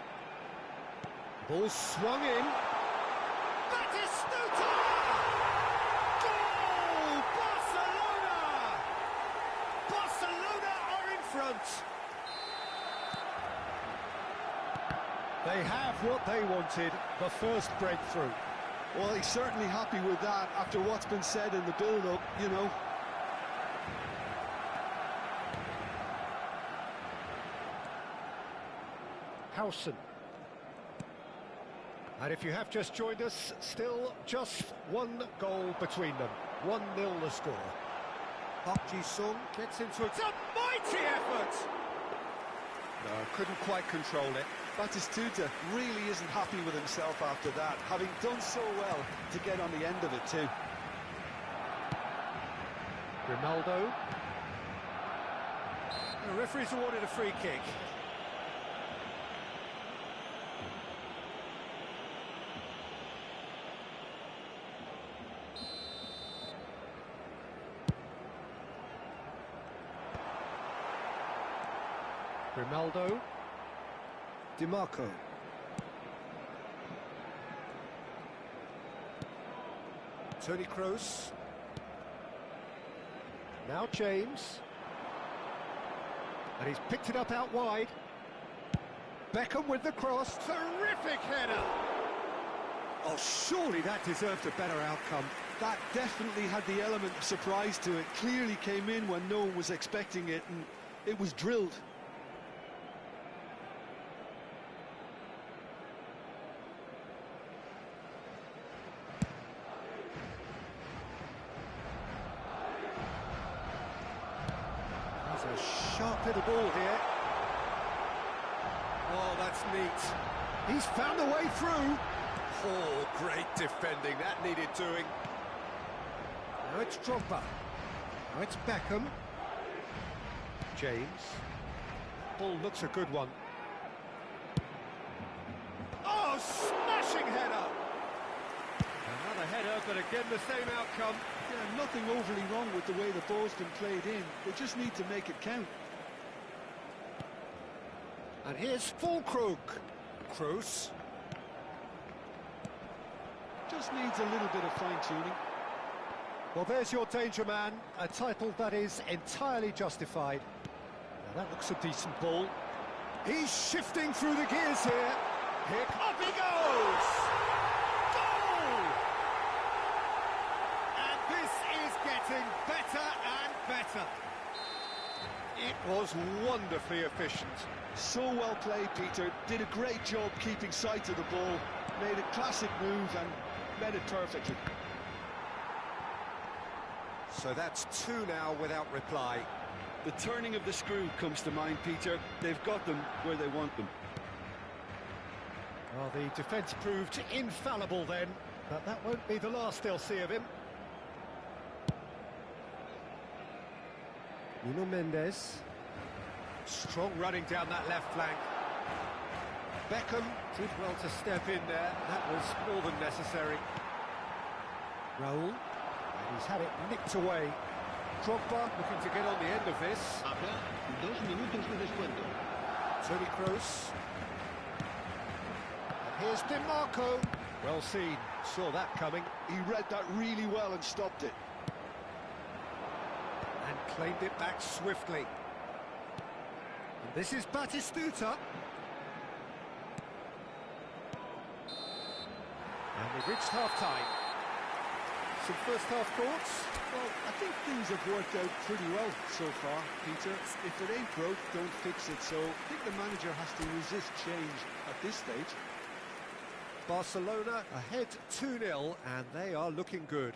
Ball swung in. Batistuta! Goal! Barcelona! Barcelona are in front. They have what they wanted, the first breakthrough. Well, he's certainly happy with that after what's been said in the build-up, you know. Howson. And if you have just joined us, still just one goal between them. 1-0 the score. Park Ji-sung gets into it. It's a mighty effort! No, couldn't quite control it. Batistuta really isn't happy with himself after that, having done so well to get on the end of it too. Grimaldo. The referee's awarded a free kick. Grimaldo. Dimarco. Toni Kroos. Now James. And he's picked it up out wide. Beckham with the cross. Terrific header! Oh, surely that deserved a better outcome. That definitely had the element of surprise to it. Clearly came in when no one was expecting it, and it was drilled. There's a sharp little ball here. Oh, that's neat. He's found a way through. Oh, great defending. That needed doing. Now it's Drogba. Now it's Beckham. James. Ball looks a good one. Oh, smashing header! Another header, but again the same outcome. Yeah, nothing overly wrong with the way the ball's been played in. They just need to make it count. And here's Füllkrug. Kroos. Just needs a little bit of fine-tuning. Well, there's your danger man, a title that is entirely justified. Now that looks a decent ball. He's shifting through the gears here. Up he goes! Goal! And this is getting better and better. It was wonderfully efficient. So well played, Peter. Did a great job keeping sight of the ball. Made a classic move and read it perfectly. So that's two now without reply. The turning of the screw comes to mind, Peter. They've got them where they want them. Well, the defence proved infallible then, but that won't be the last they'll see of him. Nuno Mendes. Strong running down that left flank. Beckham did well to step in there. That was more than necessary. Raul. And he's had it nicked away. Drogba looking to get on the end of this. Habrá 2 minutos de descuento. Toni Kroos. And here's Di Marco. Well seen. Saw that coming. He read that really well and stopped it. And claimed it back swiftly. And this is Batistuta. And we've reached half-time. Some first-half thoughts? Well, I think things have worked out pretty well so far, Peter. If it ain't broke, don't fix it. So I think the manager has to resist change at this stage. Barcelona ahead 2-0, and they are looking good.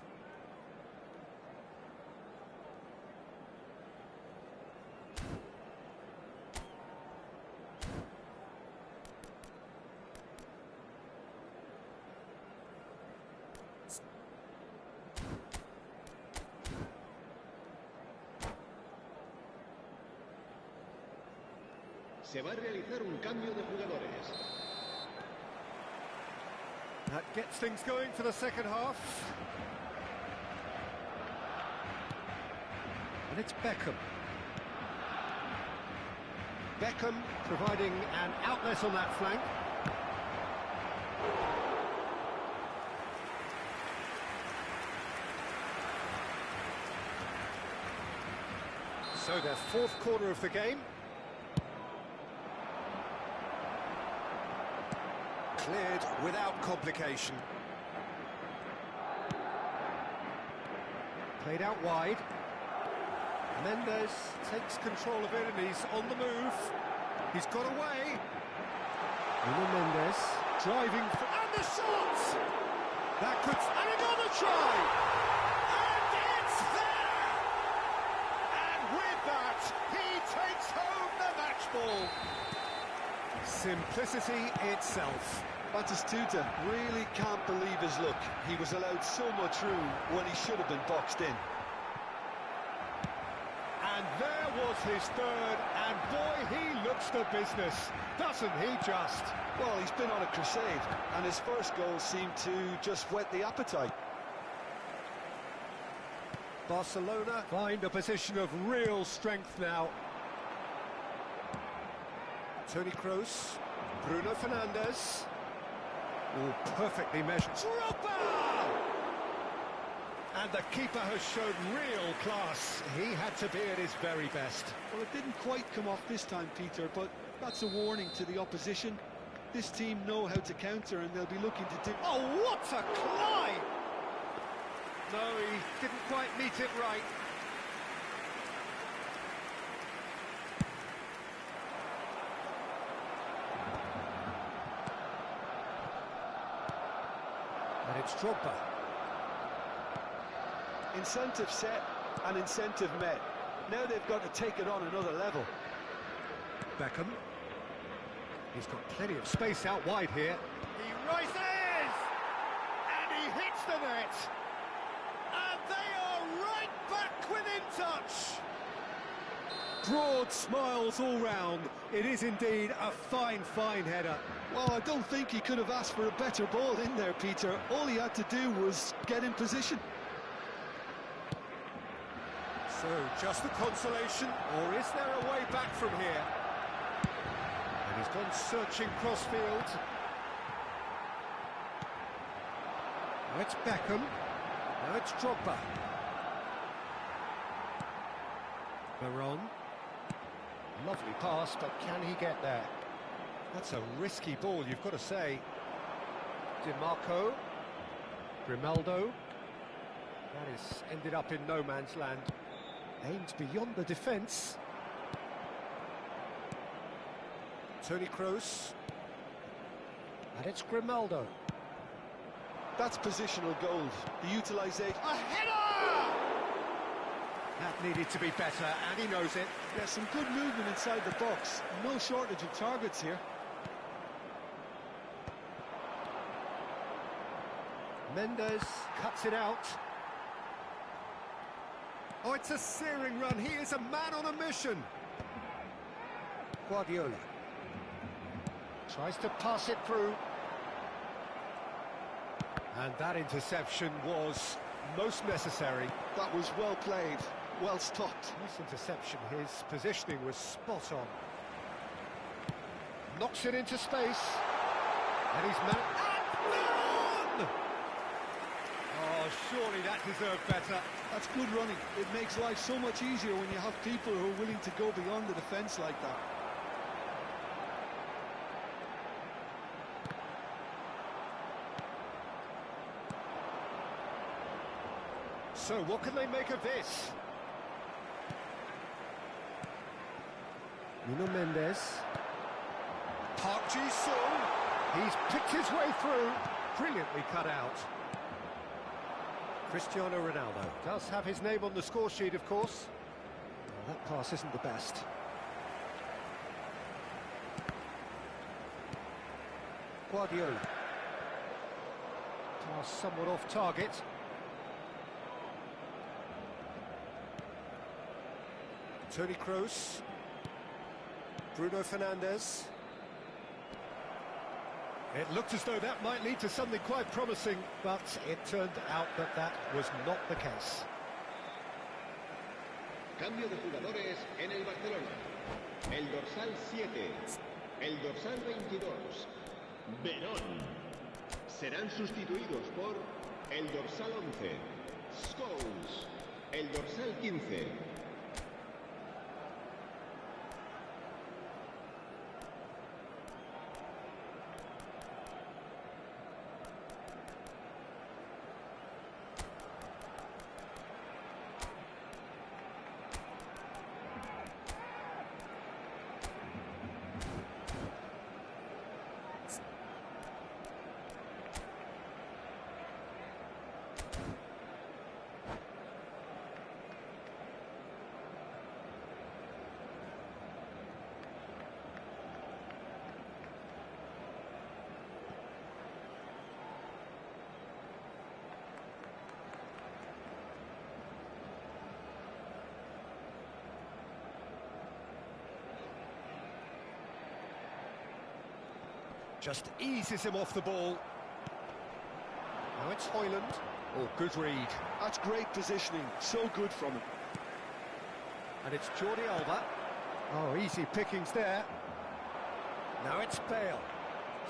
Se va a realizar un cambio de jugadores. That gets things going for the second half. And it's Beckham. Beckham providing an outlet on that flank. So their fourth corner of the game. Cleared without complication. Played out wide. Mendes takes control of it and he's on the move. He's got away. Nuno Mendes driving for... And the shot! That could... And another try! And it's there! And with that, he takes home the match ball. Simplicity itself. Batistuta really can't believe his luck. He was allowed so much room when he should have been boxed in. And there was his third, and boy, he looks the business, doesn't he just? Well, he's been on a crusade, and his first goal seemed to just whet the appetite. Barcelona find a position of real strength now. Toni Kroos, Bruno Fernandes. Oh, perfectly measured. Drogba! And the keeper has shown real class. He had to be at his very best. Well, it didn't quite come off this time, Peter, but that's a warning to the opposition. This team know how to counter, and they'll be looking to do... Oh, what a climb! No, he didn't quite meet it right. And it's Drogba. Incentive set and incentive met. Now they've got to take it on another level. Beckham. He's got plenty of space out wide here. He rises! And he hits the net! And they are right back within touch! Broad smiles all round. It is indeed a fine, fine header. Well, I don't think he could have asked for a better ball in there, Peter. All he had to do was get in position. So, just the consolation, or is there a way back from here? And he's gone searching crossfield. Now it's Beckham. Now it's Drogba. Veron. Lovely pass, but can he get there? That's a risky ball, you've got to say. Di Marco. Grimaldo. That is ended up in no man's land. Aimed beyond the defence. Toni Kroos. And it's Grimaldo. That's positional gold. The utilisation... A header! That needed to be better, and he knows it. Yeah, some good movement inside the box. No shortage of targets here. Mendes cuts it out. Oh, it's a searing run. He is a man on a mission. Guardiola tries to pass it through. And that interception was most necessary. That was well played, well stopped. Nice interception. His positioning was spot on. Knocks it into space. And he's man. And oh, surely that deserved better. That's good running. It makes life so much easier when you have people who are willing to go beyond the defence like that. So what can they make of this? Nuno Mendes. Park Ji-sung. He's picked his way through. Brilliantly cut out. Cristiano Ronaldo does have his name on the score sheet, of course. Well, that pass isn't the best. Guardiola. Pass somewhat off target. Toni Kroos. Bruno Fernandes. It looked as though that might lead to something quite promising, but it turned out that that was not the case. Cambio de jugadores en el Barcelona. El dorsal 7, el dorsal 22, Verón. Serán sustituidos por el dorsal 11, Scholes, el dorsal 15. Just eases him off the ball. Now it's Højlund. Oh, good read. That's great positioning, so good from him. And it's Jordi Alba. Oh, easy pickings there. Now it's Bale.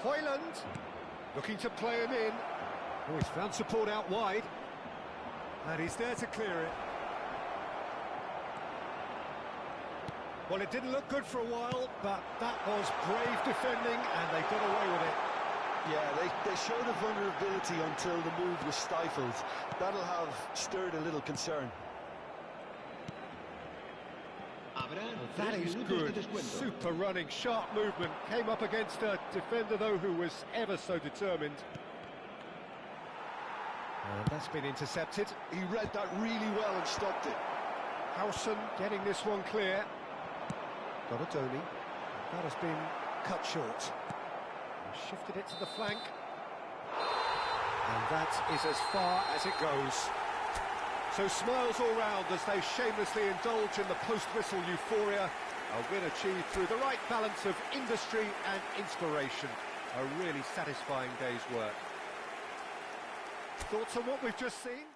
Højlund looking to play him in. Oh, he's found support out wide. And he's there to clear it. Well, it didn't look good for a while, but that was brave defending, and they got away with it. Yeah, they showed a vulnerability until the move was stifled. That'll have stirred a little concern. That is good. Super running, sharp movement. Came up against a defender, though, who was ever so determined. And that's been intercepted. He read that really well and stopped it. Howson getting this one clear. Donadoni. That has been cut short. And shifted it to the flank. And that is as far as it goes. So smiles all round as they shamelessly indulge in the post-whistle euphoria. A win achieved through the right balance of industry and inspiration. A really satisfying day's work. Thoughts on what we've just seen?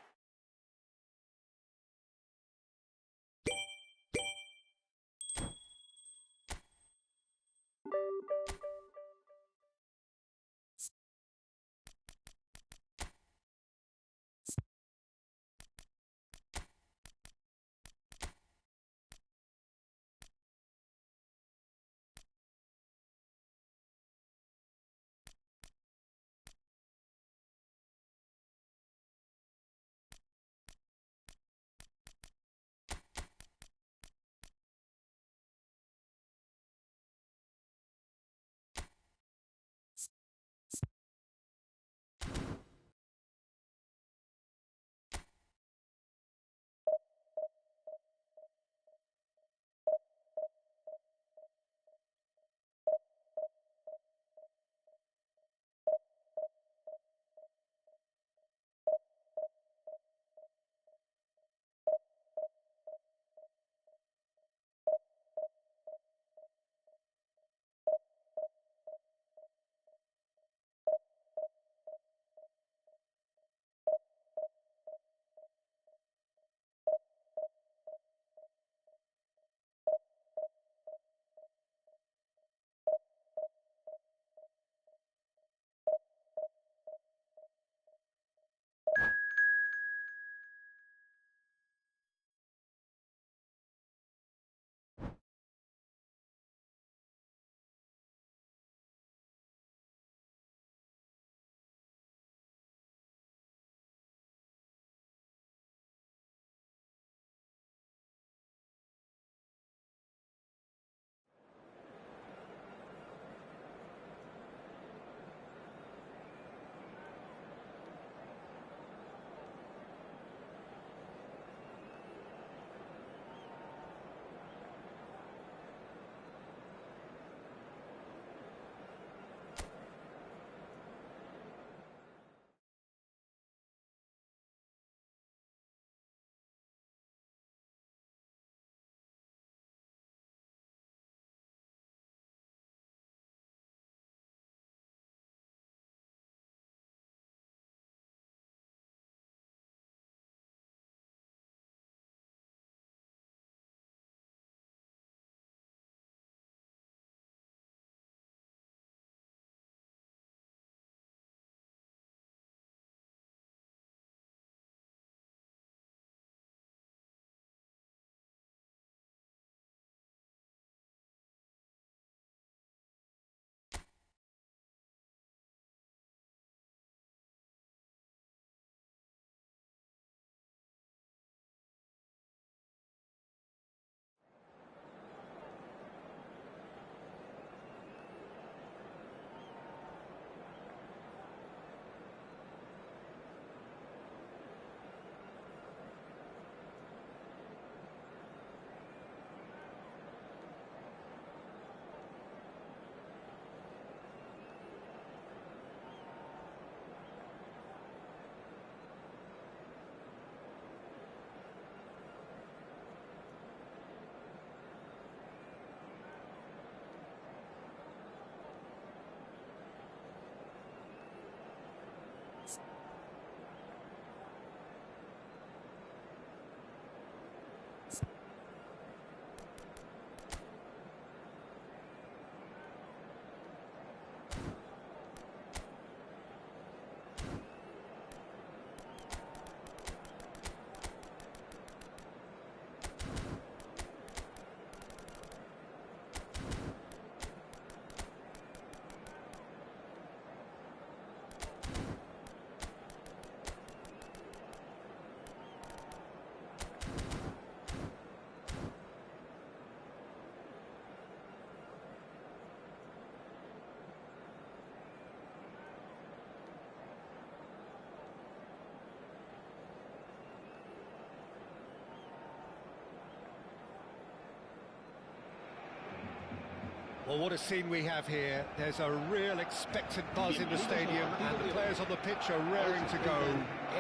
Well, what a scene we have here. There's a real expectant buzz in the stadium, and the players on the pitch are raring to go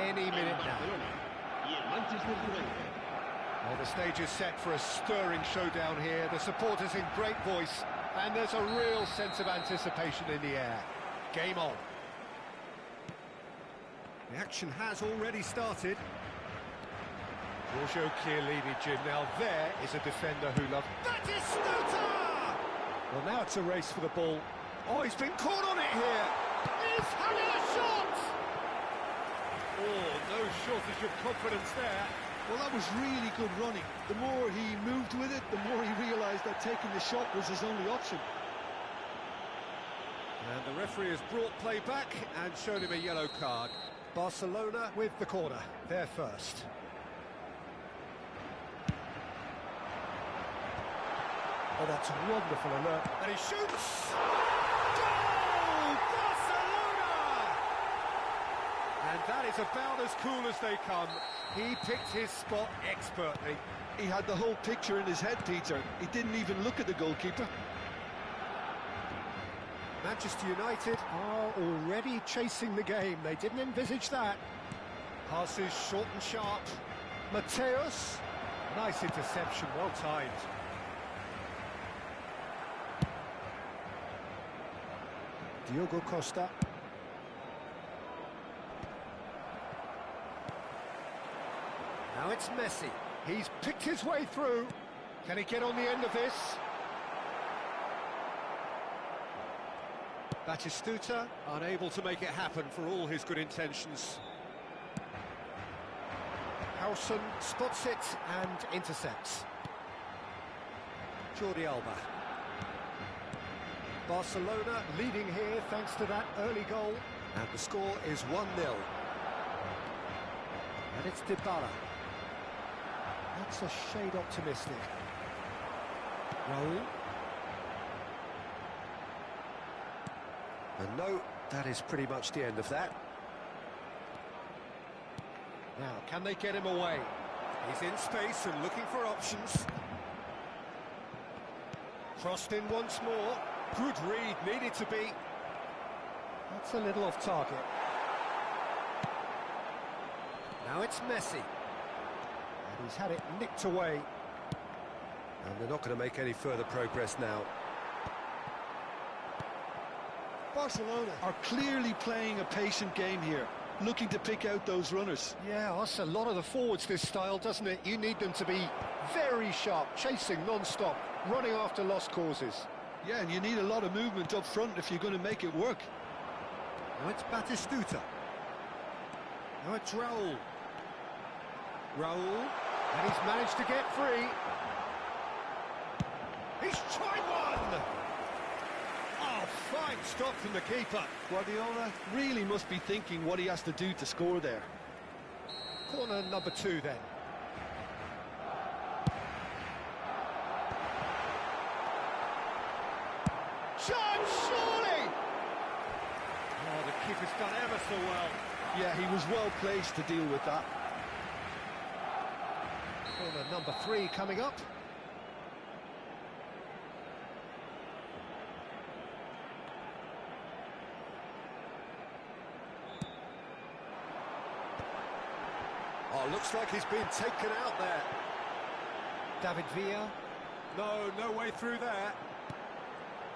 any minute now. Well, the stage is set for a stirring showdown here. The supporters in great voice, and there's a real sense of anticipation in the air. Game on. The action has already started. Giorgio Chiellini, Jim. Now there is a defender who loves... Batistuta! Well, now it's a race for the ball. Oh, he's been caught on it here. He's having a shot! Oh, no shortage of confidence there. Well, that was really good running. The more he moved with it, the more he realised that taking the shot was his only option. And the referee has brought play back and shown him a yellow card. Barcelona with the corner. They're first. Oh, that's a wonderful alert. And he shoots! Goal! Barcelona! And that is about as cool as they come. He picked his spot expertly. He had the whole picture in his head, Peter. He didn't even look at the goalkeeper. Manchester United are already chasing the game. They didn't envisage that. Passes short and sharp. Mateus. Nice interception, well timed. Diogo Costa. Now it's Messi. He's picked his way through. Can he get on the end of this? Batistuta unable to make it happen for all his good intentions. Howson spots it and intercepts. Jordi Alba. Barcelona leading here thanks to that early goal. And the score is 1-0. And it's Dybala. That's a shade optimistic. Raul. And no, that is pretty much the end of that. Now, can they get him away? He's in space and looking for options. Crossed in once more. Good read, needed to be. That's a little off target. Now it's Messi. And he's had it nicked away. And they're not going to make any further progress now. Barcelona are clearly playing a patient game here, looking to pick out those runners. Yeah, that's a lot of the forwards, this style, doesn't it? You need them to be very sharp, chasing non-stop, running after lost causes. Yeah, and you need a lot of movement up front if you're going to make it work. Now it's Batistuta. Now it's Raul. Raul, and he's managed to get free. He's tried one! Oh, fine stop from the keeper. Guardiola really must be thinking what he has to do to score there. Corner number 2 then. Shot, surely! Oh, the keeper's done ever so well. Yeah, he was well placed to deal with that. Corner number 3 coming up. Oh, looks like he's been taken out there. David Villa. No way through there.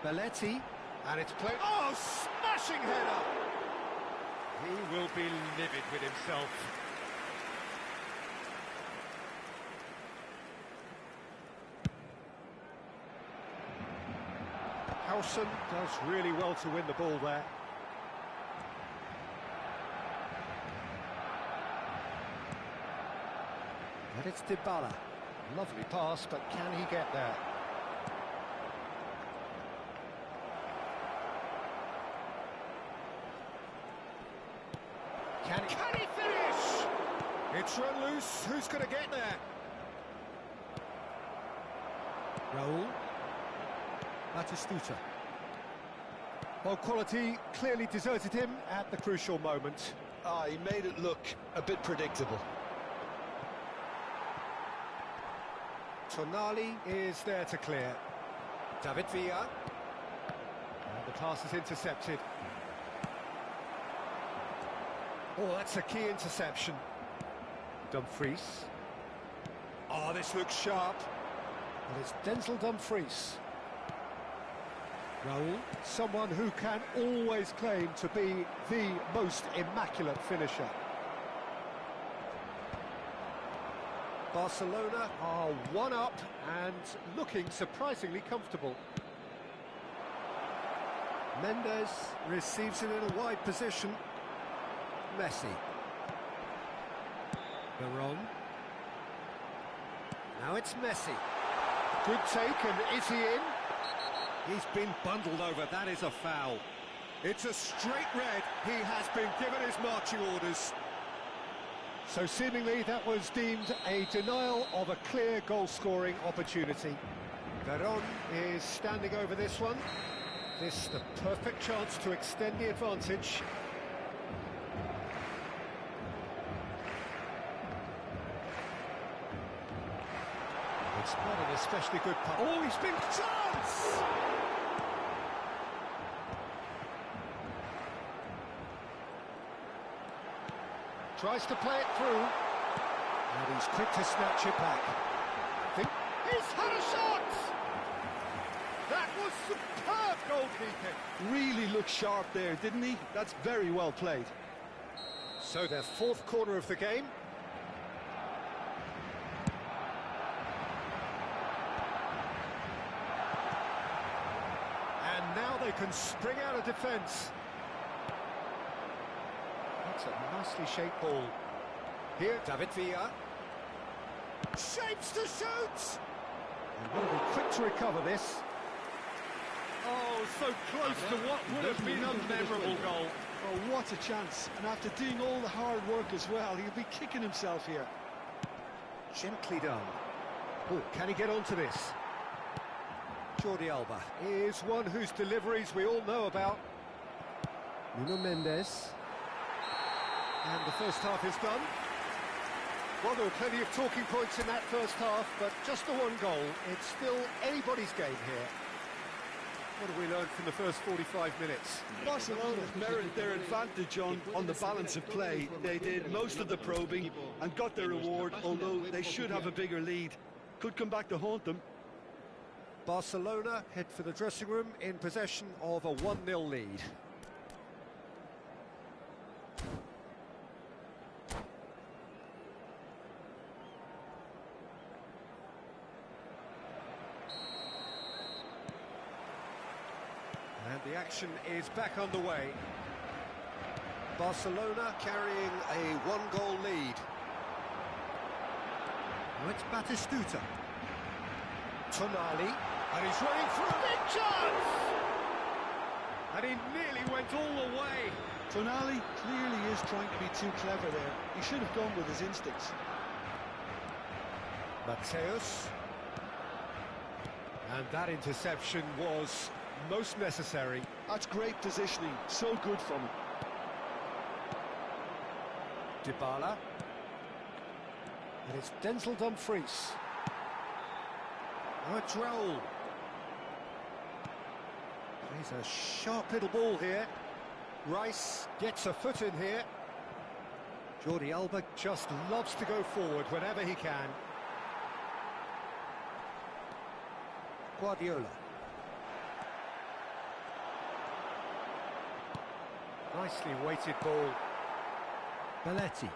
Belletti. And it's played... Oh, smashing header! He will be livid with himself. Howson does really well to win the ball there. And it's Dybala. Lovely pass, but can he get there? Can he finish? It's run loose. Who's going to get there? Raul. Batistuta. Well, quality clearly deserted him at the crucial moment. He made it look a bit predictable. Tonali is there to clear. David Villa. The pass is intercepted. Oh, that's a key interception. Dumfries. Oh, this looks sharp. And it's Denzel Dumfries. Raul, someone who can always claim to be the most immaculate finisher. Barcelona are one up and looking surprisingly comfortable. Mendes receives it in a wide position. Messi. Veron. Now it's Messi. Good take, and is he in? He's been bundled over, that is a foul. It's a straight red, he has been given his marching orders. So seemingly that was deemed a denial of a clear goal-scoring opportunity. Veron is standing over this one. This the perfect chance to extend the advantage. It's not an especially good punt. Oh, he's been chance! Tries to play it through, and he's quick to snatch it back. He's had a shot! That was superb goalkeeping. Really looked sharp there, didn't he? That's very well played. So their fourth corner of the game. And now they can spring out of defence. That's a nicely shaped ball. Here, David Villa. Shapes to shoot! And will be quick to recover this. Oh, so close to what would have been a memorable goal. Oh, what a chance. And after doing all the hard work as well, he'll be kicking himself here. Gently done. Oh, can he get onto this? Jordi Alba is one whose deliveries we all know about. Nuno Mendes. And the first half is done. Well, there were plenty of talking points in that first half, but just the one goal. It's still anybody's game here. What have we learned from the first 45 minutes? Barcelona merit their advantage on the balance of play. They did most of the probing and got their reward, although they should have a bigger lead. Could come back to haunt them. Barcelona head for the dressing room in possession of a 1-0 lead. And the action is back underway. Barcelona carrying a 1-goal lead. Now it's Batistuta. Tonali, and he's running through. Big chance! And he nearly went all the way. Tonali clearly is trying to be too clever there. He should have gone with his instincts. Mateus. And that interception was most necessary. That's great positioning, so good from him. Dybala. And it's Denzel Dumfries. Now it's Raul. Plays a sharp little ball here. Rice gets a foot in here. Jordi Alba just loves to go forward whenever he can. Guardiola. Nicely weighted ball. Belletti.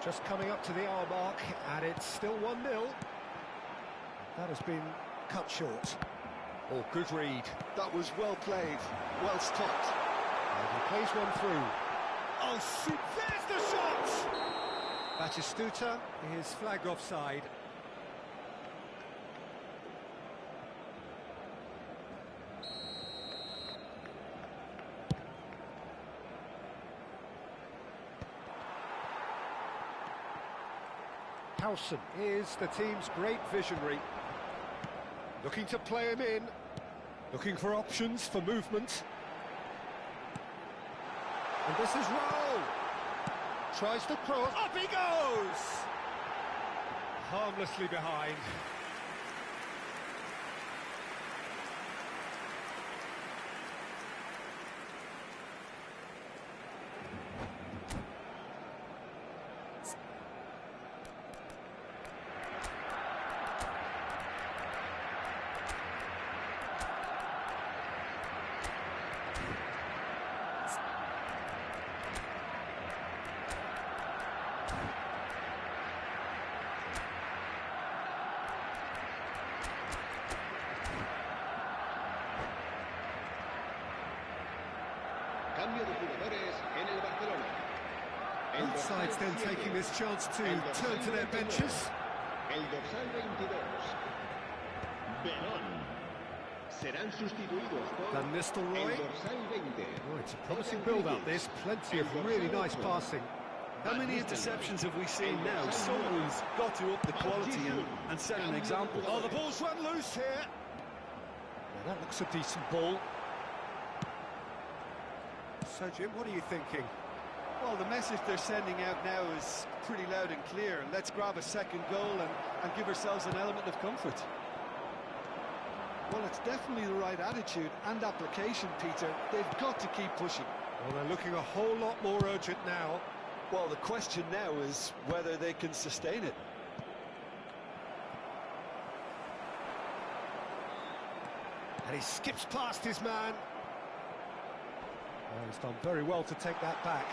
Just coming up to the hour mark, and it's still 1-0. That has been cut short. Oh, good read. That was well played, well stopped. And he plays one through. Oh, shoot, there's the shot! Batistuta is flagged offside. Howson is the team's great visionary. Looking to play him in. Looking for options for movement. And this is Raul. Tries to cross. Up he goes! Harmlessly behind. Cambio de jugadores en el Barcelona. El Both sides then dorsal taking 7, this chance to el dorsal turn to their 22, benches. El dorsal 22. Verón. Serán sustituidos por Van Nistelrooy. el dorsal 20. Oh, it's a promising build-up, this. Plenty of really nice passing. How many interceptions have we seen now? Someone's got to up the quality and set an example. Oh, the ball's run loose here. Now, that looks a decent ball. So, Jim, what are you thinking? Well, the message they're sending out now is pretty loud and clear. Let's grab a second goal and give ourselves an element of comfort. Well, it's definitely the right attitude and application, Peter. They've got to keep pushing. Well, they're looking a whole lot more urgent now. Well, the question now is whether they can sustain it. And he skips past his man. Oh, he's done very well to take that back.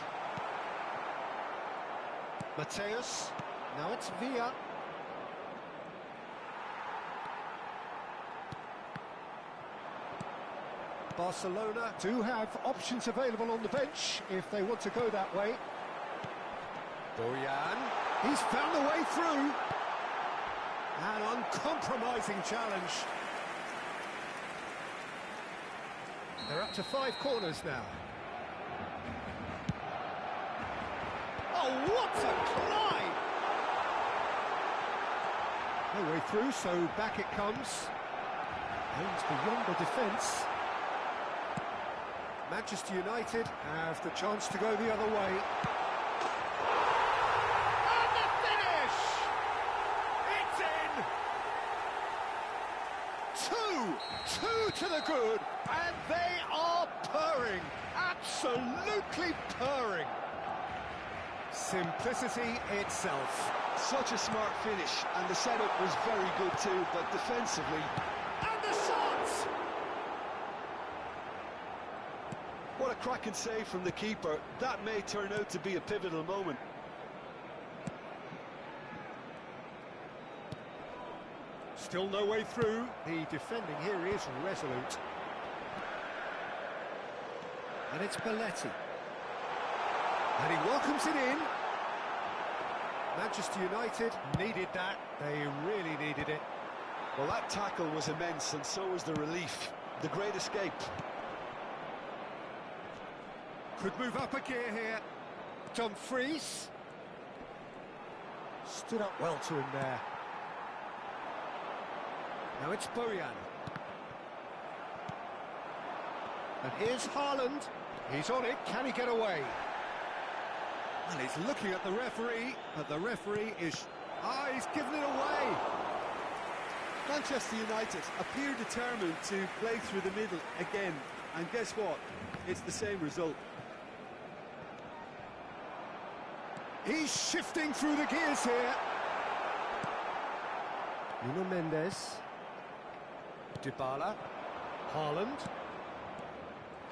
Mateus. Now it's Villa. Barcelona do have options available on the bench if they want to go that way. Bojan. He's found a way through. An uncompromising challenge. They're up to 5 corners now. Oh, what a climb! No way through, so back it comes. Aims beyond the defence. Manchester United have the chance to go the other way. And the finish! It's in! 2 to the good, and they are purring, absolutely purring. Simplicity itself. Such a smart finish, and the setup was very good too, but defensively... And the shots! What a cracking save from the keeper. That may turn out to be a pivotal moment. Still no way through. The defending here is resolute. And it's Belletti. And he welcomes it in. Manchester United needed that. They really needed it. Well, that tackle was immense, and so was the relief. The great escape. Could move up a gear here. Dumfries. Stood up well to him there. Now it's Bojan. And here's Haaland. He's on it. Can he get away? And he's looking at the referee, but the referee is... Ah, he's given it away. Manchester United appear determined to play through the middle again. And guess what? It's the same result. He's shifting through the gears here. Nuno Mendes. Dybala. Haaland.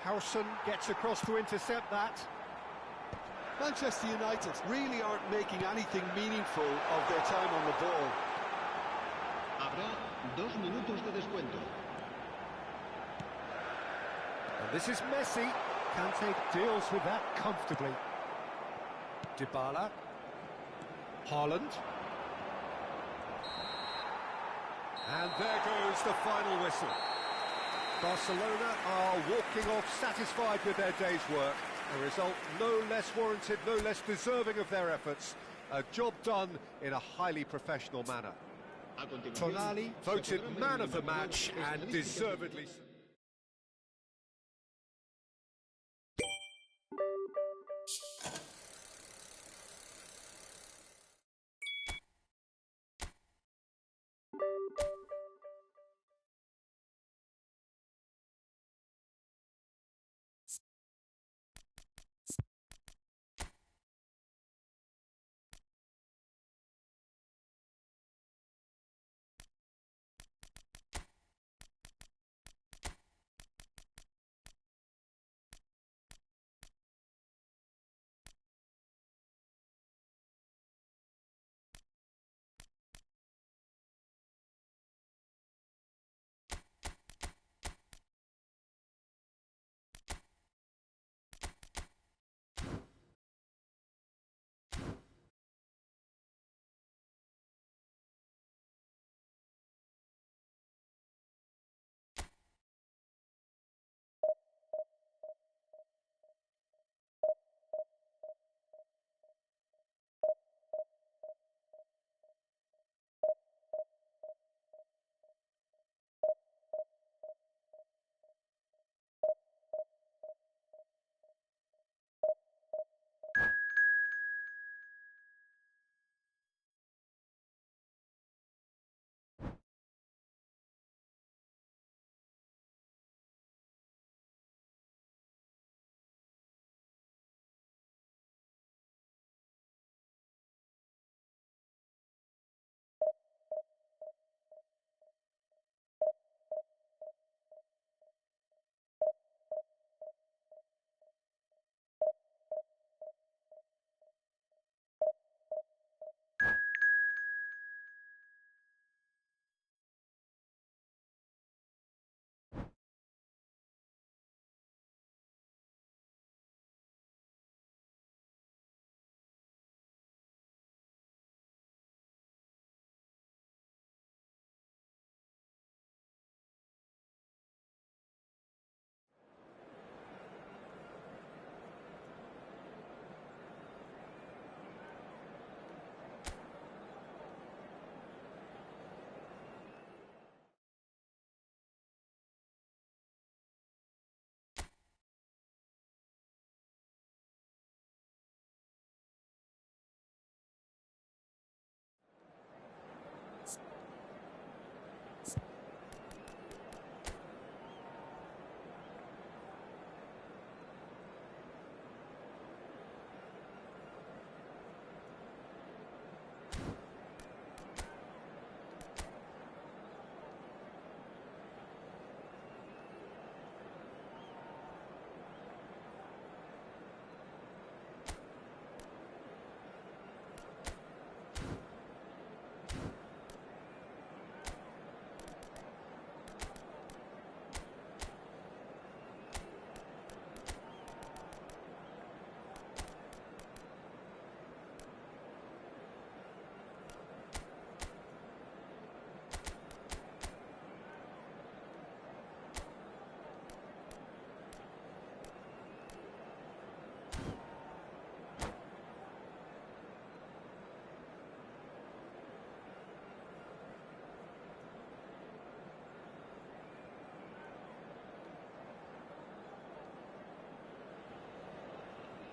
Howson gets across to intercept that. Manchester United really aren't making anything meaningful of their time on the ball. Habrá 2 minutos de descuento. And this is Messi. Kante deals with that comfortably. Dybala. Haaland. And there goes the final whistle. Barcelona are walking off satisfied with their day's work. A result no less warranted, no less deserving of their efforts. A job done in a highly professional manner. Tonali voted man of the match and deservedly so.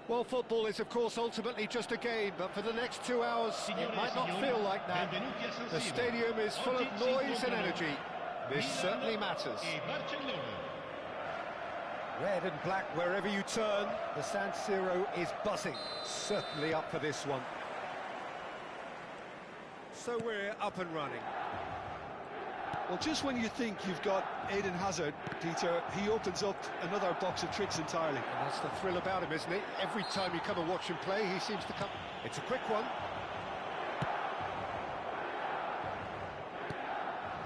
Well, football is, of course, ultimately just a game, but for the next 2 hours, it might not feel like that. The stadium is full of noise and energy. This certainly matters. Red and black wherever you turn, the San Siro is buzzing. Certainly up for this one. So we're up and running. Well, just when you think you've got Eden Hazard, Peter, he opens up another box of tricks entirely. And that's the thrill about him, isn't it? Every time you come and watch him play, he seems to come... It's a quick one.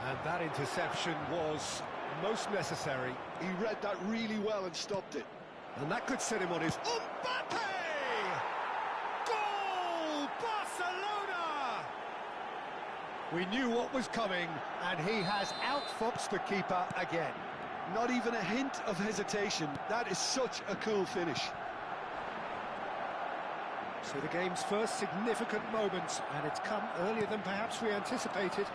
And that interception was most necessary. He read that really well and stopped it. And that could set him on his... Mbappe! Goal! Barcelona! We knew what was coming, and he has outfoxed the keeper again. Not even a hint of hesitation. That is such a cool finish. So the game's first significant moment, and it's come earlier than perhaps we anticipated.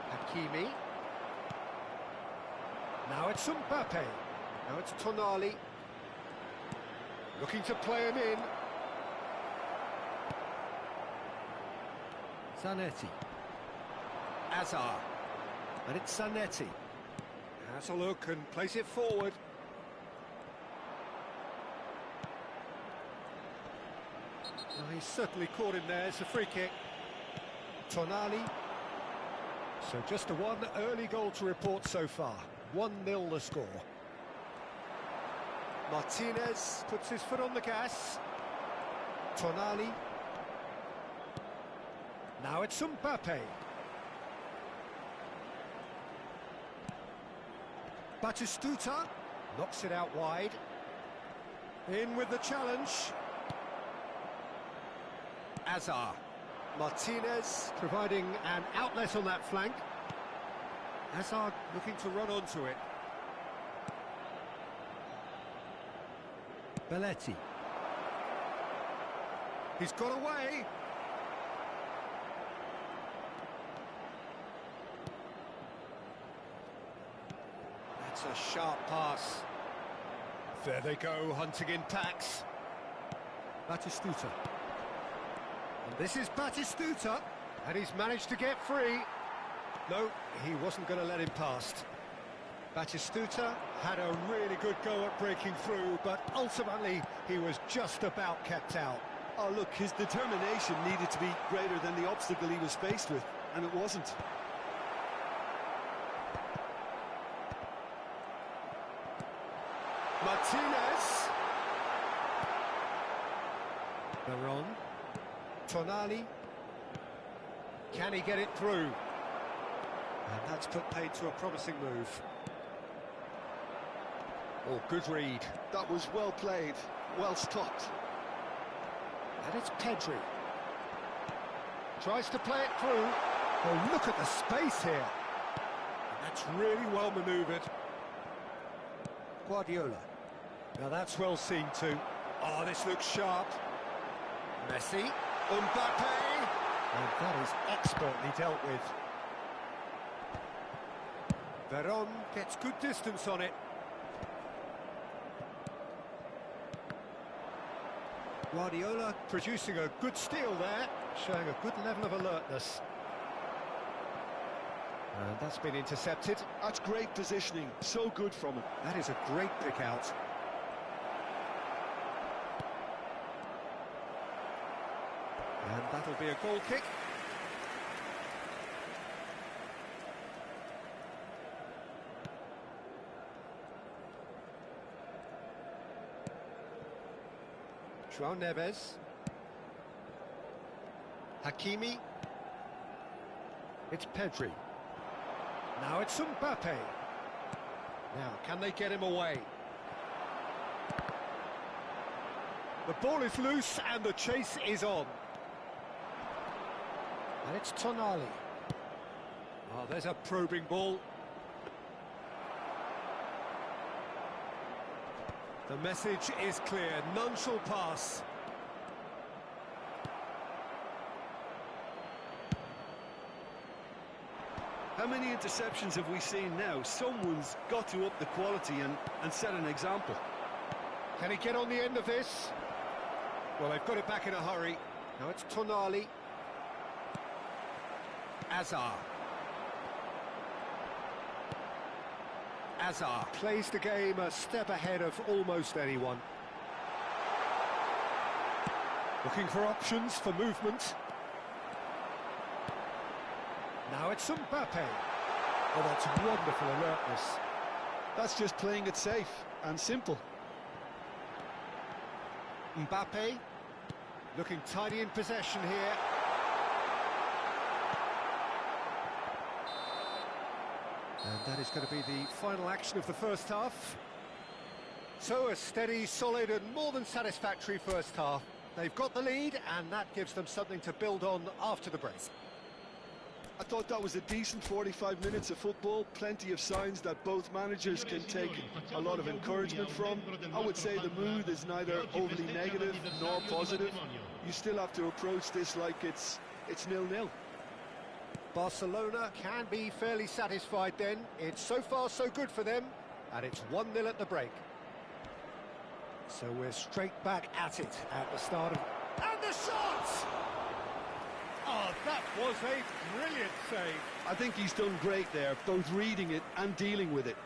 Hakimi. Now it's Mbappe. Now it's Tonali. Looking to play him in. Zanetti. Azar. And it's Zanetti. Has a look and plays it forward. Well, he's certainly caught him there. It's a free kick. Tonali. So just a one early goal to report so far. 1-0 the score. Martinez puts his foot on the gas. Tonali. Now it's Mbappe. Batistuta knocks it out wide. In with the challenge. Azar. Martinez providing an outlet on that flank. Hazard looking to run onto it. Belletti. He's got away. That's a sharp pass. There they go, hunting in packs. Batistuta. And this is Batistuta, and he's managed to get free. No, he wasn't going to let him past. Batistuta had a really good go at breaking through, but ultimately he was just about kept out. Oh, look, his determination needed to be greater than the obstacle he was faced with, and it wasn't. Martinez. Veron. Tonali. Can he get it through? And that's put paid to a promising move. Oh, good read. That was well played, well stopped. And it's Pedri. Tries to play it through. Oh, look at the space here. And that's really well manoeuvred. Guardiola. Now that's well seen too. Oh, this looks sharp. Messi. Mbappe. And that is expertly dealt with. Veron gets good distance on it. Guardiola producing a good steal there, showing a good level of alertness. And that's been intercepted. That's great positioning, so good from him. That is a great pick out. And that'll be a goal kick. João Neves. Hakimi. It's Pedri. Now it's Mbappe. Now, can they get him away? The ball is loose and the chase is on. And it's Tonali. Oh, there's a probing ball. The message is clear, none shall pass. many interceptions have we seen now? Someone's got to up the quality and set an example. Can he get on the end of this? Well, they've got it back in a hurry. Now it's Tonali. Azar. Azar plays the game a step ahead of almost anyone. Looking for options for movement. Now it's Mbappe. Oh, that's wonderful alertness. That's just playing it safe and simple. Mbappe, looking tidy in possession here. And that is going to be the final action of the first half. So a steady, solid and more than satisfactory first half. They've got the lead and that gives them something to build on after the break. I thought that was a decent 45 minutes of football, plenty of signs that both managers can take a lot of encouragement from. I would say the mood is neither overly negative nor positive. You still have to approach this like it's 0-0. Barcelona can be fairly satisfied then. It's so far so good for them, and it's 1-0 at the break. So we're straight back at it at the start of... And the shot! Oh, that was a brilliant save. I think he's done great there, both reading it and dealing with it.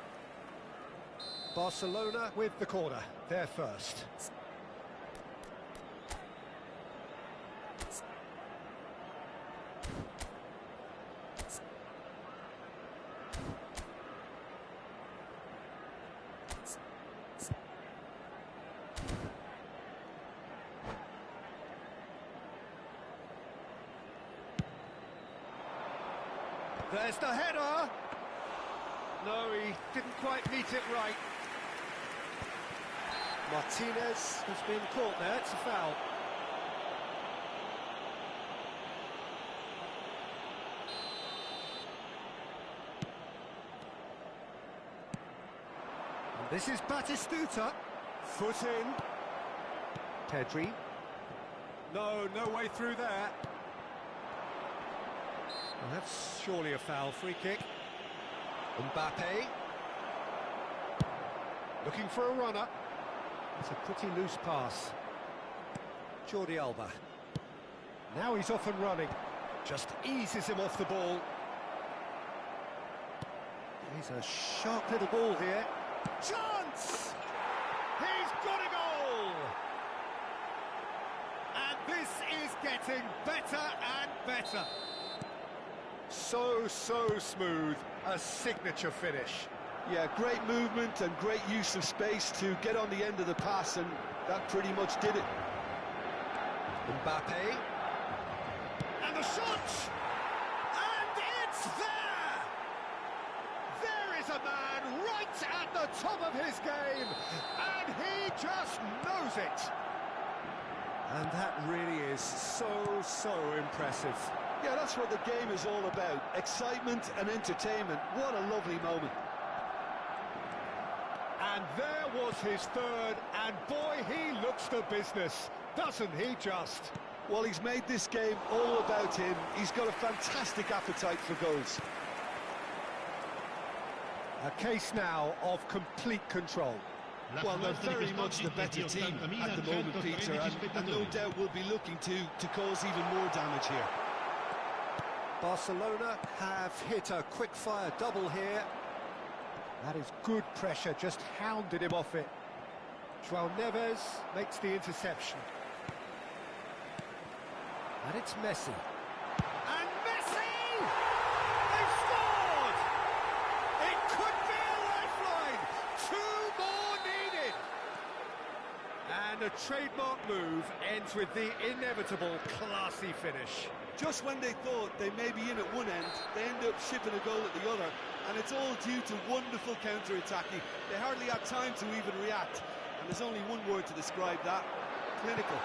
Barcelona with the corner, they're first. There's the header! No, he didn't quite meet it right. Martinez has been caught there, it's a foul. And this is Batistuta, foot in. Pedri. No way through there. Well, that's surely a foul. Free kick. Mbappe. Looking for a runner. It's a pretty loose pass. Jordi Alba. Now he's off and running. Just eases him off the ball. He's a sharp little ball here. Chance! He's got a goal! And this is getting better and better. So smooth, a signature finish. Yeah, great movement and great use of space to get on the end of the pass, and that pretty much did it. Mbappe. And the shot! And it's there! There is a man right at the top of his game, and he just knows it. And that really is so impressive. Yeah, that's what the game is all about. Excitement and entertainment. What a lovely moment. And there was his third, and boy, he looks the business, doesn't he just? Well, he's made this game all about him. He's got a fantastic appetite for goals. A case now of complete control. Well, they're very much the better team at the moment, Peter, and no doubt will be looking to cause even more damage here. Barcelona have hit a quick-fire double here. That is good pressure, just hounded him off it. João Neves makes the interception. And it's Messi. And Messi! They've scored! It could be a lifeline! 2 more needed! And a trademark move ends with the inevitable classy finish. Just when they thought they may be in at one end, they end up shipping a goal at the other, and it's all due to wonderful counter-attacking. They hardly had time to even react, and there's only one word to describe that: clinical.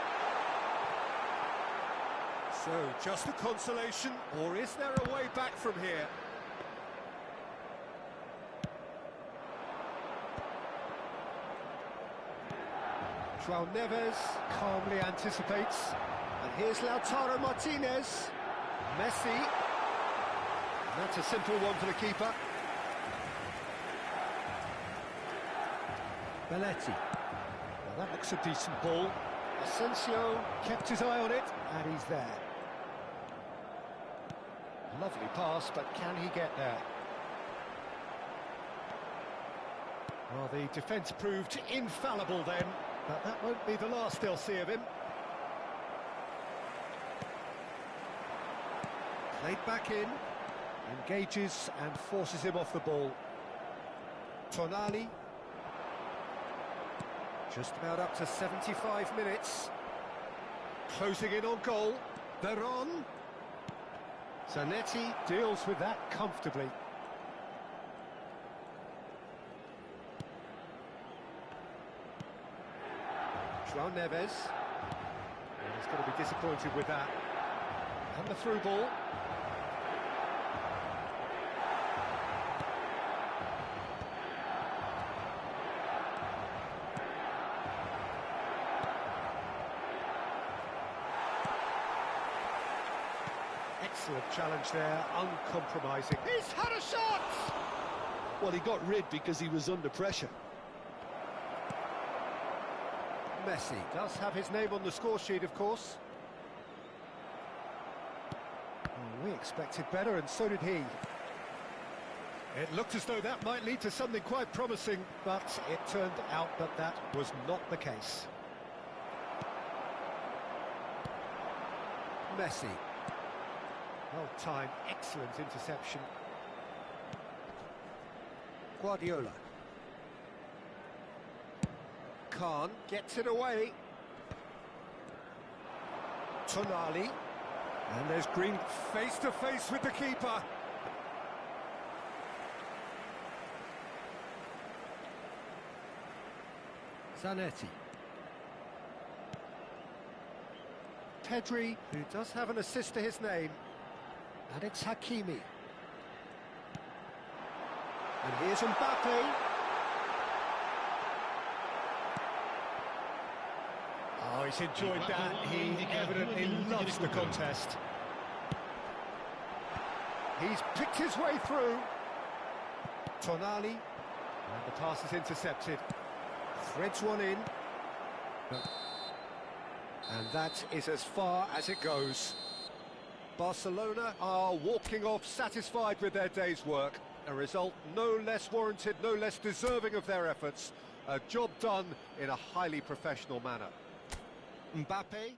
So, just a consolation, or is there a way back from here? João Neves calmly anticipates. And here's Lautaro Martinez. Messi. That's a simple one for the keeper. Belletti. Well, that looks a decent ball. Asensio kept his eye on it, and he's there. Lovely pass, but can he get there? Well, the defence proved infallible then, but that won't be the last they'll see of him. Played back in, engages and forces him off the ball. Tonali. Just about up to 75 minutes. Closing in on goal. Veron. Zanetti deals with that comfortably. João Neves. And he's going to be disappointed with that. And the through ball. Excellent challenge there, uncompromising. He's had a shot! Well, he got rid because he was under pressure. Messi does have his name on the score sheet, of course. Well, we expected better, and so did he. It looked as though that might lead to something quite promising, but it turned out that that was not the case. Messi. Well timed, excellent interception. Guardiola. Khan gets it away. Tonali. And there's Green face to face with the keeper. Zanetti. Pedri, who does have an assist to his name. And it's Hakimi. And here's Mbappe. Oh, he's enjoyed that. He evidently loves the contest. He's picked his way through. Tonali. And the pass is intercepted. Threads one in. And that is as far as it goes. Barcelona are walking off satisfied with their day's work. A result no less warranted, no less deserving of their efforts. A job done in a highly professional manner. Mbappe.